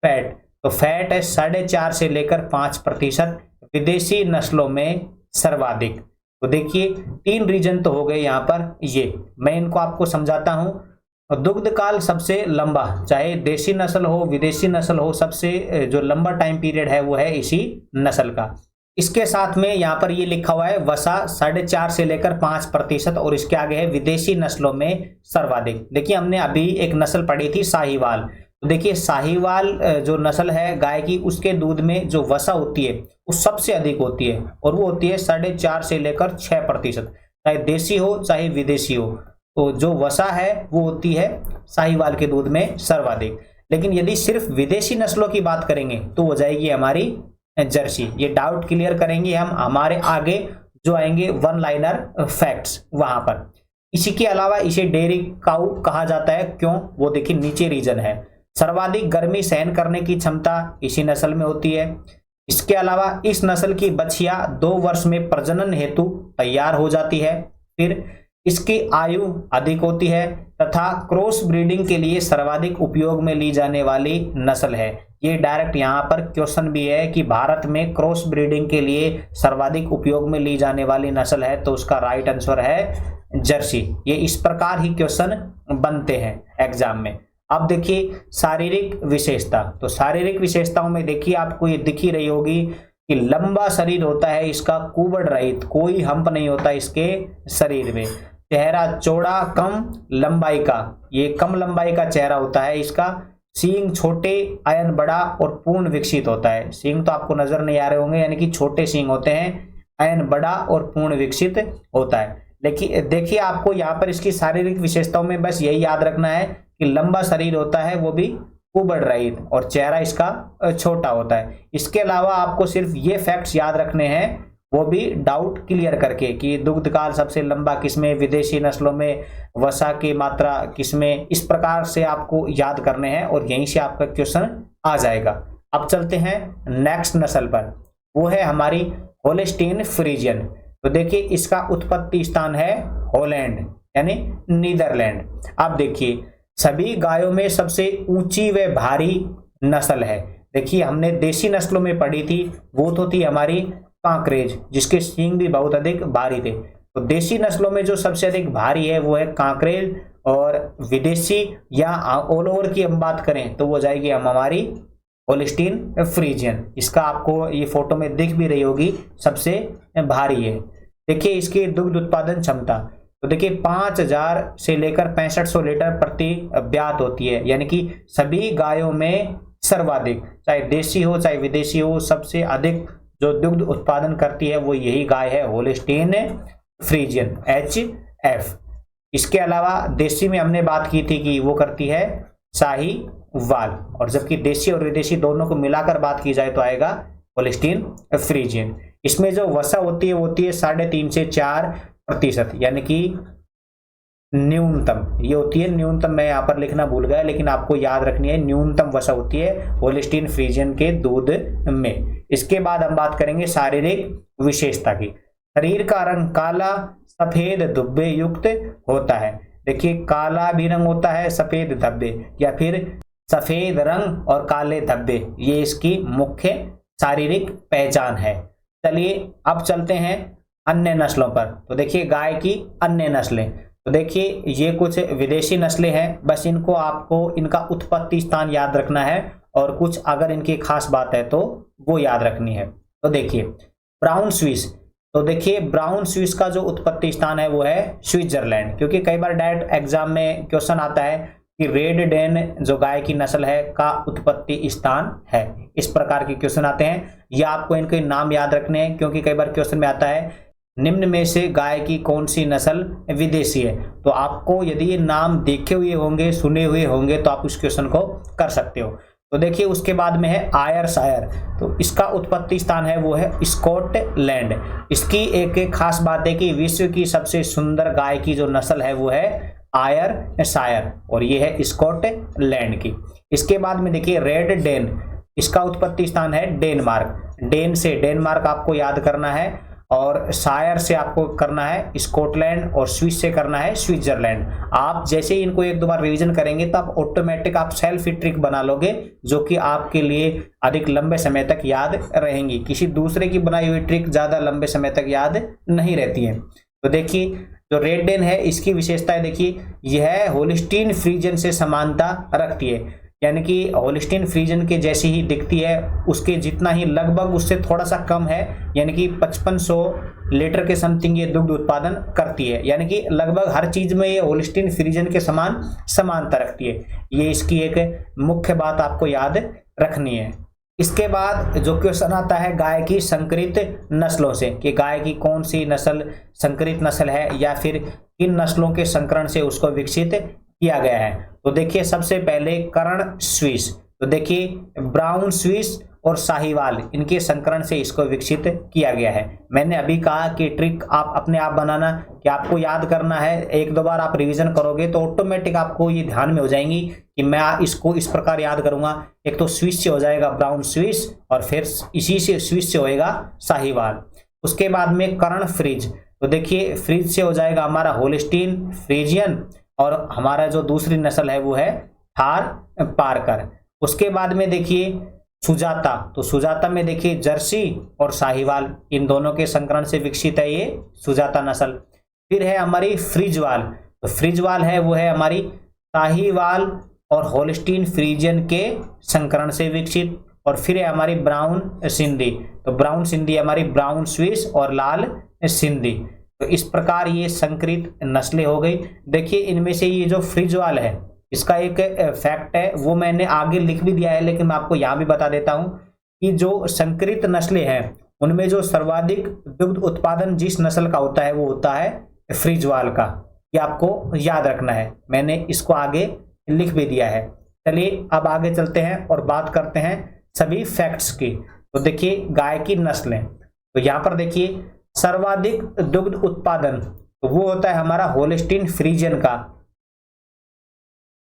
फैट। तो फैट है 4.5 से लेकर 5%, विदेशी नस्लों में सर्वाधिक। तो देखिए 3 रीजन तो हो गए यहाँ पर, ये मैं इनको आपको समझाता हूँ। दुग्ध काल सबसे लंबा, चाहे देशी नस्ल हो विदेशी नस्ल हो, सबसे जो लंबा टाइम पीरियड है वो है इसी नस्ल का। इसके साथ में यहाँ पर ये लिखा हुआ है वसा 4.5 से लेकर 5%, और इसके आगे है विदेशी नस्लों में सर्वाधिक। देखिए हमने अभी एक नस्ल पढ़ी थी साहीवाल, तो देखिए साहीवाल जो नस्ल है गाय की, उसके दूध में जो वसा होती है वो सबसे अधिक होती है, और वो होती है 4.5 से लेकर 6%, चाहे देशी हो चाहे विदेशी हो। तो जो वसा है वो होती है साहीवाल के दूध में सर्वाधिक। लेकिन यदि सिर्फ विदेशी नस्लों की बात करेंगे तो हो जाएगी हमारी जर्सी। ये डाउट क्लियर करेंगे हम हमारे आगे जो आएंगे वन लाइनर फैक्ट्स वहां पर। इसी के अलावा इसे डेयरी काऊ कहा जाता है, क्यों, वो देखिए नीचे रीजन है। सर्वाधिक गर्मी सहन करने की क्षमता इसी नस्ल में होती है। इसके अलावा इस नस्ल की बछिया 2 वर्ष में प्रजनन हेतु तैयार हो जाती है। फिर इसकी आयु अधिक होती है तथा क्रॉस ब्रीडिंग के लिए सर्वाधिक उपयोग में ली जाने वाली नस्ल है। ये डायरेक्ट यहाँ पर क्वेश्चन भी है कि भारत में क्रॉस ब्रीडिंग के लिए सर्वाधिक उपयोग में ली जाने वाली नस्ल है, तो उसका राइट आंसर है जर्सी। ये इस प्रकार ही क्वेश्चन बनते हैं एग्जाम में। अब देखिए शारीरिक विशेषता, तो शारीरिक विशेषताओं में देखिए आपको ये दिख ही रही होगी कि लंबा शरीर होता है इसका, कुबड़ रहित, कोई हम्प नहीं होता इसके शरीर में। चेहरा चौड़ा कम लंबाई का, ये कम लंबाई का चेहरा होता है इसका। सींग छोटे, आयन बड़ा और पूर्ण विकसित होता है। सींग तो आपको नजर नहीं आ रहे होंगे, यानी कि छोटे सींग होते हैं, आयन बड़ा और पूर्ण विकसित होता है। लेकिन देखिए आपको यहाँ पर इसकी शारीरिक विशेषताओं में बस यही याद रखना है कि लंबा शरीर होता है, वो भी कुबड़ रहित, और चेहरा इसका छोटा होता है। इसके अलावा आपको सिर्फ ये फैक्ट्स याद रखने हैं, वो भी डाउट क्लियर करके कि दुग्ध काल सबसे लंबा किसमें, विदेशी नस्लों में वसा की मात्रा किसमें, इस प्रकार से आपको याद करने हैं और यहीं से आपका क्वेश्चन आ जाएगा। अब चलते हैं नेक्स्ट नस्ल पर, वो है हमारी होल्स्टीन फ्रीजियन। तो देखिए इसका उत्पत्ति स्थान है हॉलैंड यानी नीदरलैंड। आप देखिए सभी गायों में सबसे ऊंची व भारी नस्ल है। देखिए हमने देशी नस्लों में पढ़ी थी, वो तो थी हमारी कांकरेज, जिसके सींग भी बहुत अधिक भारी थे। तो देशी नस्लों में जो सबसे अधिक भारी है वो है कांकरेज, और विदेशी या ऑल ओवर की हम बात करें तो वो जाएगी हम हमारी होल्स्टीन फ्रीजियन। इसका आपको ये फोटो में दिख भी रही होगी, सबसे भारी है। देखिए इसकी दुग्ध उत्पादन क्षमता, तो देखिए 5000 से लेकर 6500 लीटर प्रति ब्यात होती है, यानी कि सभी गायों में सर्वाधिक, चाहे देशी हो चाहे विदेशी हो, सबसे अधिक जो दुग्ध उत्पादन करती है वो यही गाय है, होल्स्टीन फ्रीजियन HF। इसके अलावा देशी में हमने बात की थी कि वो करती है साहीवाल, और जबकि देशी और विदेशी दोनों को मिलाकर बात की जाए तो आएगा होल्स्टीन फ्रीजियन। इसमें जो वसा होती है वो होती है 3.5 से 4%, यानी कि न्यूनतम ये होती है। न्यूनतम मैं यहाँ पर लिखना भूल गया, लेकिन आपको याद रखनी है न्यूनतम वसा होती है होल्स्टीन फ्रीजियन के दूध में। इसके बाद हम बात करेंगे शारीरिक विशेषता की। शरीर का रंग काला सफेद धब्बे युक्त होता है। देखिए काला भी रंग होता है, सफेद धब्बे, या फिर सफेद रंग और काले धब्बे, ये इसकी मुख्य शारीरिक पहचान है। चलिए अब चलते हैं अन्य नस्लों पर। तो देखिए गाय की अन्य नस्लें, तो देखिए ये कुछ विदेशी नस्लें हैं, बस इनको आपको इनका उत्पत्ति स्थान याद रखना है, और कुछ अगर इनकी खास बात है तो वो याद रखनी है। तो देखिए ब्राउन स्विस, तो देखिए ब्राउन स्विस का जो उत्पत्ति स्थान है वो है स्विट्जरलैंड, क्योंकि कई बार डायरेक्ट एग्जाम में क्वेश्चन आता है कि रेड डेन जो गाय की नस्ल है का उत्पत्ति स्थान है, इस प्रकार के क्वेश्चन आते हैं। या आपको इनके नाम याद रखने हैं, क्योंकि कई बार क्वेश्चन में आता है निम्न में से गाय की कौन सी नस्ल विदेशी है, तो आपको यदि ये नाम देखे हुए होंगे, सुने हुए होंगे, तो आप उस क्वेश्चन को कर सकते हो। तो देखिए उसके बाद में है आयरशायर, तो इसका उत्पत्ति स्थान है वो है स्कॉटलैंड। इसकी एक खास बात है कि विश्व की सबसे सुंदर गाय की जो नस्ल है वो है आयरशायर, और ये है स्कॉटलैंड की। इसके बाद में देखिए रेड डेन, इसका उत्पत्ति स्थान है डेनमार्क। डेन से डेनमार्क आपको याद करना है, और शायर से आपको करना है स्कॉटलैंड, और स्विस से करना है स्विट्जरलैंड। आप जैसे ही इनको एक दो बार रिवीजन करेंगे तो आप ऑटोमेटिक आप सेल्फ ही ट्रिक बना लोगे, जो कि आपके लिए अधिक लंबे समय तक याद रहेंगी। किसी दूसरे की बनाई हुई ट्रिक ज्यादा लंबे समय तक याद नहीं रहती है। तो देखिए जो रेड डेन है इसकी विशेषताएं देखिए, यह होल्स्टीन फ्रीजियन से समानता रखती है, यानी कि होल्स्टीन फ्रीजियन के जैसी ही दिखती है, उसके जितना ही लगभग उससे थोड़ा सा कम है, यानी कि 5500 लीटर के समथिंग ये दुग्ध उत्पादन करती है, यानी कि लगभग हर चीज में ये होल्स्टीन फ्रीजियन के समान समानता रखती है। ये इसकी एक मुख्य बात आपको याद रखनी है। इसके बाद जो क्वेश्चन आता है गाय की संकरित नस्लों से, कि गाय की कौन सी नस्ल संकरित नस्ल है या फिर किन नस्लों के संकरण से उसको विकसित किया गया है। तो देखिए सबसे पहले कर्ण स्विस, तो देखिए ब्राउन स्विस और साहिवाल, इनके संकरण से इसको विकसित किया गया है। मैंने अभी कहा कि ट्रिक आप अपने आप बनाना, कि आपको याद करना है, एक दो बार आप रिवीजन करोगे तो ऑटोमेटिक आपको ये ध्यान में हो जाएंगी कि मैं इसको इस प्रकार याद करूंगा। एक तो स्विस से हो जाएगा ब्राउन स्विस, और फिर इसी से स्विस से होएगा साहिवाल। उसके बाद में कर्ण फ्रीज, तो देखिए फ्रीज से हो जाएगा हमारा होल्स्टीन फ्रीजियन, और हमारा जो दूसरी नस्ल है वो है थार पारकर। उसके बाद में देखिए सुजाता, तो सुजाता में देखिए जर्सी और साहिवाल, इन दोनों के संकरण से विकसित है ये सुजाता नस्ल। फिर है हमारी फ्रिजवाल, तो फ्रिजवाल है वो है हमारी साहिवाल और होल्स्टीन फ्रीजियन के संकरण से विकसित। और फिर है हमारी ब्राउन सिंधी, तो ब्राउन सिंधी हमारी ब्राउन स्विस और लाल सिंधी। तो इस प्रकार ये संकरित नस्लें हो गई। देखिए इनमें से ये जो फ्रिजवाल है इसका एक फैक्ट है, वो मैंने आगे लिख भी दिया है, लेकिन मैं आपको यहाँ भी बता देता हूँ कि जो संकरित नस्लें हैं उनमें जो सर्वाधिक दुग्ध उत्पादन जिस नस्ल का होता है वो होता है फ्रिजवाल का। ये आपको याद रखना है, मैंने इसको आगे लिख भी दिया है। चलिए अब आगे चलते हैं और बात करते हैं सभी फैक्ट्स की। तो देखिए गाय की नस्लें, तो यहाँ पर देखिए सर्वाधिक दुग्ध उत्पादन तो वो होता है हमारा होल्स्टीन फ्रीजियन का,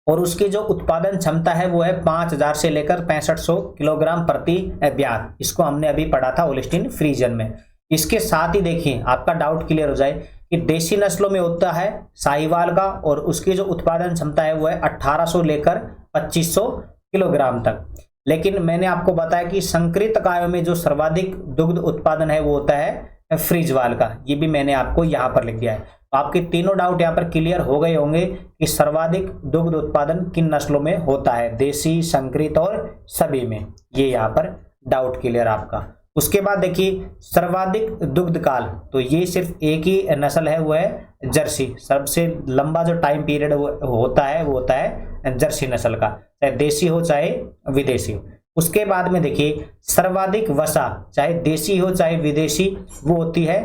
और उसकी जो उत्पादन क्षमता है वो है 5000 से लेकर 6500 किलोग्राम प्रति ब्यात। इसको हमने अभी पढ़ा था होल्स्टीन फ्रीजियन में। इसके साथ ही देखिए आपका डाउट क्लियर हो जाए कि देसी नस्लों में होता है साहिवाल का, और उसकी जो उत्पादन क्षमता है वो है 1800 लेकर 2500 किलोग्राम तक। लेकिन मैंने आपको बताया कि संकरित गायों में जो सर्वाधिक दुग्ध उत्पादन है वो होता है फ्रिजवाल का, ये भी मैंने आपको यहाँ पर लिख दिया है। तो आपके तीनों डाउट यहाँ पर क्लियर हो गए होंगे कि सर्वाधिक दुग्ध उत्पादन किन नस्लों में होता है, देसी, संकरित और सभी में। ये यहाँ पर डाउट क्लियर आपका। उसके बाद देखिए सर्वाधिक दुग्ध काल, तो ये सिर्फ एक ही नस्ल है वो है जर्सी। सबसे लंबा जो टाइम पीरियड होता है वो होता है जर्सी नस्ल का, चाहे देसी हो चाहे विदेशी। उसके बाद में देखिए सर्वाधिक वसा, चाहे देसी हो चाहे विदेशी, वो होती है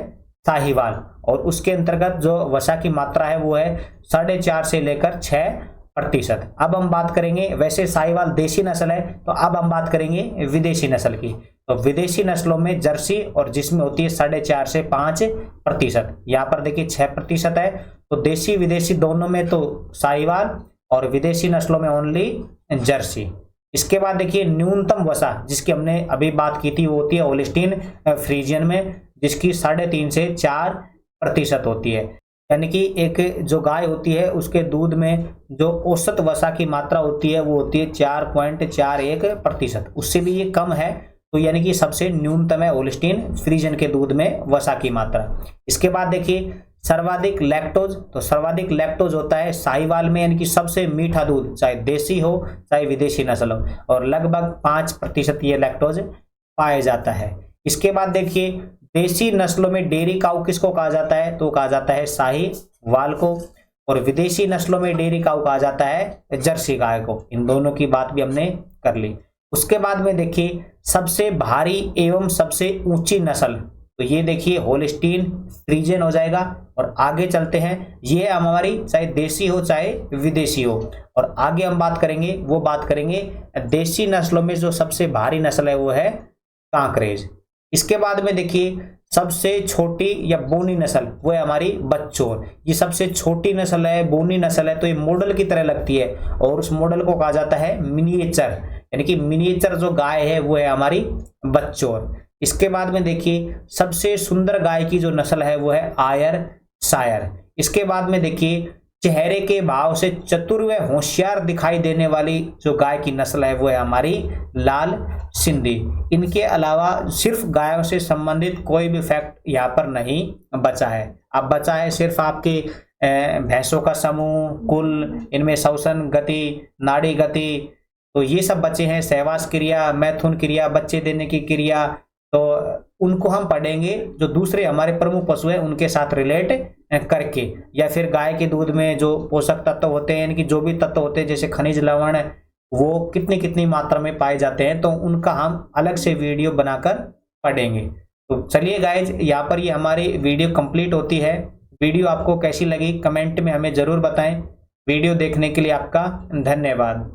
साहिवाल, और उसके अंतर्गत जो वसा की मात्रा है वो है 4.5 से लेकर 6%। अब हम बात करेंगे, वैसे साहिवाल देसी नस्ल है, तो अब हम बात करेंगे विदेशी नस्ल की। तो विदेशी नस्लों में जर्सी, और जिसमें होती है 4.5 से 5%। यहाँ पर देखिए 6% है। तो देसी विदेशी दोनों में तो साहिवाल, और विदेशी नस्लों में ओनली जर्सी। इसके बाद देखिए न्यूनतम वसा, जिसकी हमने अभी बात की थी, वो होती है होल्स्टीन फ्रीजियन में, जिसकी 3.5 से 4% होती है। यानी कि एक जो गाय होती है उसके दूध में जो औसत वसा की मात्रा होती है वो होती है 4.41%, उससे भी ये कम है। तो यानी कि सबसे न्यूनतम है होल्स्टीन फ्रीजियन के दूध में वसा की मात्रा। इसके बाद देखिए सर्वाधिक लैक्टोज, तो सर्वाधिक लैक्टोज होता है साहिवाल में, यानी कि सबसे मीठा दूध, चाहे देसी हो चाहे विदेशी नस्ल हो, और लगभग 5% ये लैक्टोज पाया जाता है। इसके बाद देखिए देसी नस्लों में डेयरी काऊ किसको कहा जाता है, तो कहा जाता है साहिवाल को, और विदेशी नस्लों में डेयरी काऊ कहा जाता है जर्सी गाय को। इन दोनों की बात भी हमने कर ली। उसके बाद में देखिए सबसे भारी एवं सबसे ऊंची नस्ल, तो ये देखिए होल्स्टीन फ्रीजियन हो जाएगा। और आगे चलते हैं, ये हमारी चाहे देसी हो चाहे विदेशी हो, और आगे हम बात करेंगे, वो बात करेंगे देसी नस्लों में जो सबसे भारी नस्ल है वो है कांकरेज। इसके बाद में देखिए सबसे छोटी या बोनी नस्ल वो है हमारी बच्चोर। ये सबसे छोटी नस्ल है, बोनी नस्ल है, तो ये मॉडल की तरह लगती है, और उस मॉडल को कहा जाता है मिनिएचर, यानी कि मिनिएचर जो गाय है वो है हमारी बच्चोर। इसके बाद में देखिए सबसे सुंदर गाय की जो नस्ल है वो है आयर शायर। इसके बाद में देखिए चेहरे के भाव से चतुर व होशियार दिखाई देने वाली जो गाय की नस्ल है वो है हमारी लाल सिंधी। इनके अलावा सिर्फ गायों से संबंधित कोई भी फैक्ट यहाँ पर नहीं बचा है। अब बचा है सिर्फ आपके भैंसों का समूह, कुल, इनमें श्वसन गति, नाड़ी गति, तो ये सब बचे हैं। सहवास क्रिया, मैथुन क्रिया, बच्चे देने की क्रिया, तो उनको हम पढ़ेंगे जो दूसरे हमारे प्रमुख पशु हैं उनके साथ रिलेट करके, या फिर गाय के दूध में जो पोषक तत्व होते हैं, इनकी जो भी तत्व होते हैं जैसे खनिज लवण वो कितनी कितनी मात्रा में पाए जाते हैं, तो उनका हम अलग से वीडियो बनाकर पढ़ेंगे। तो चलिए गाइज, यहाँ पर ये हमारी वीडियो कंप्लीट होती है। वीडियो आपको कैसी लगी कमेंट में हमें जरूर बताएं। वीडियो देखने के लिए आपका धन्यवाद।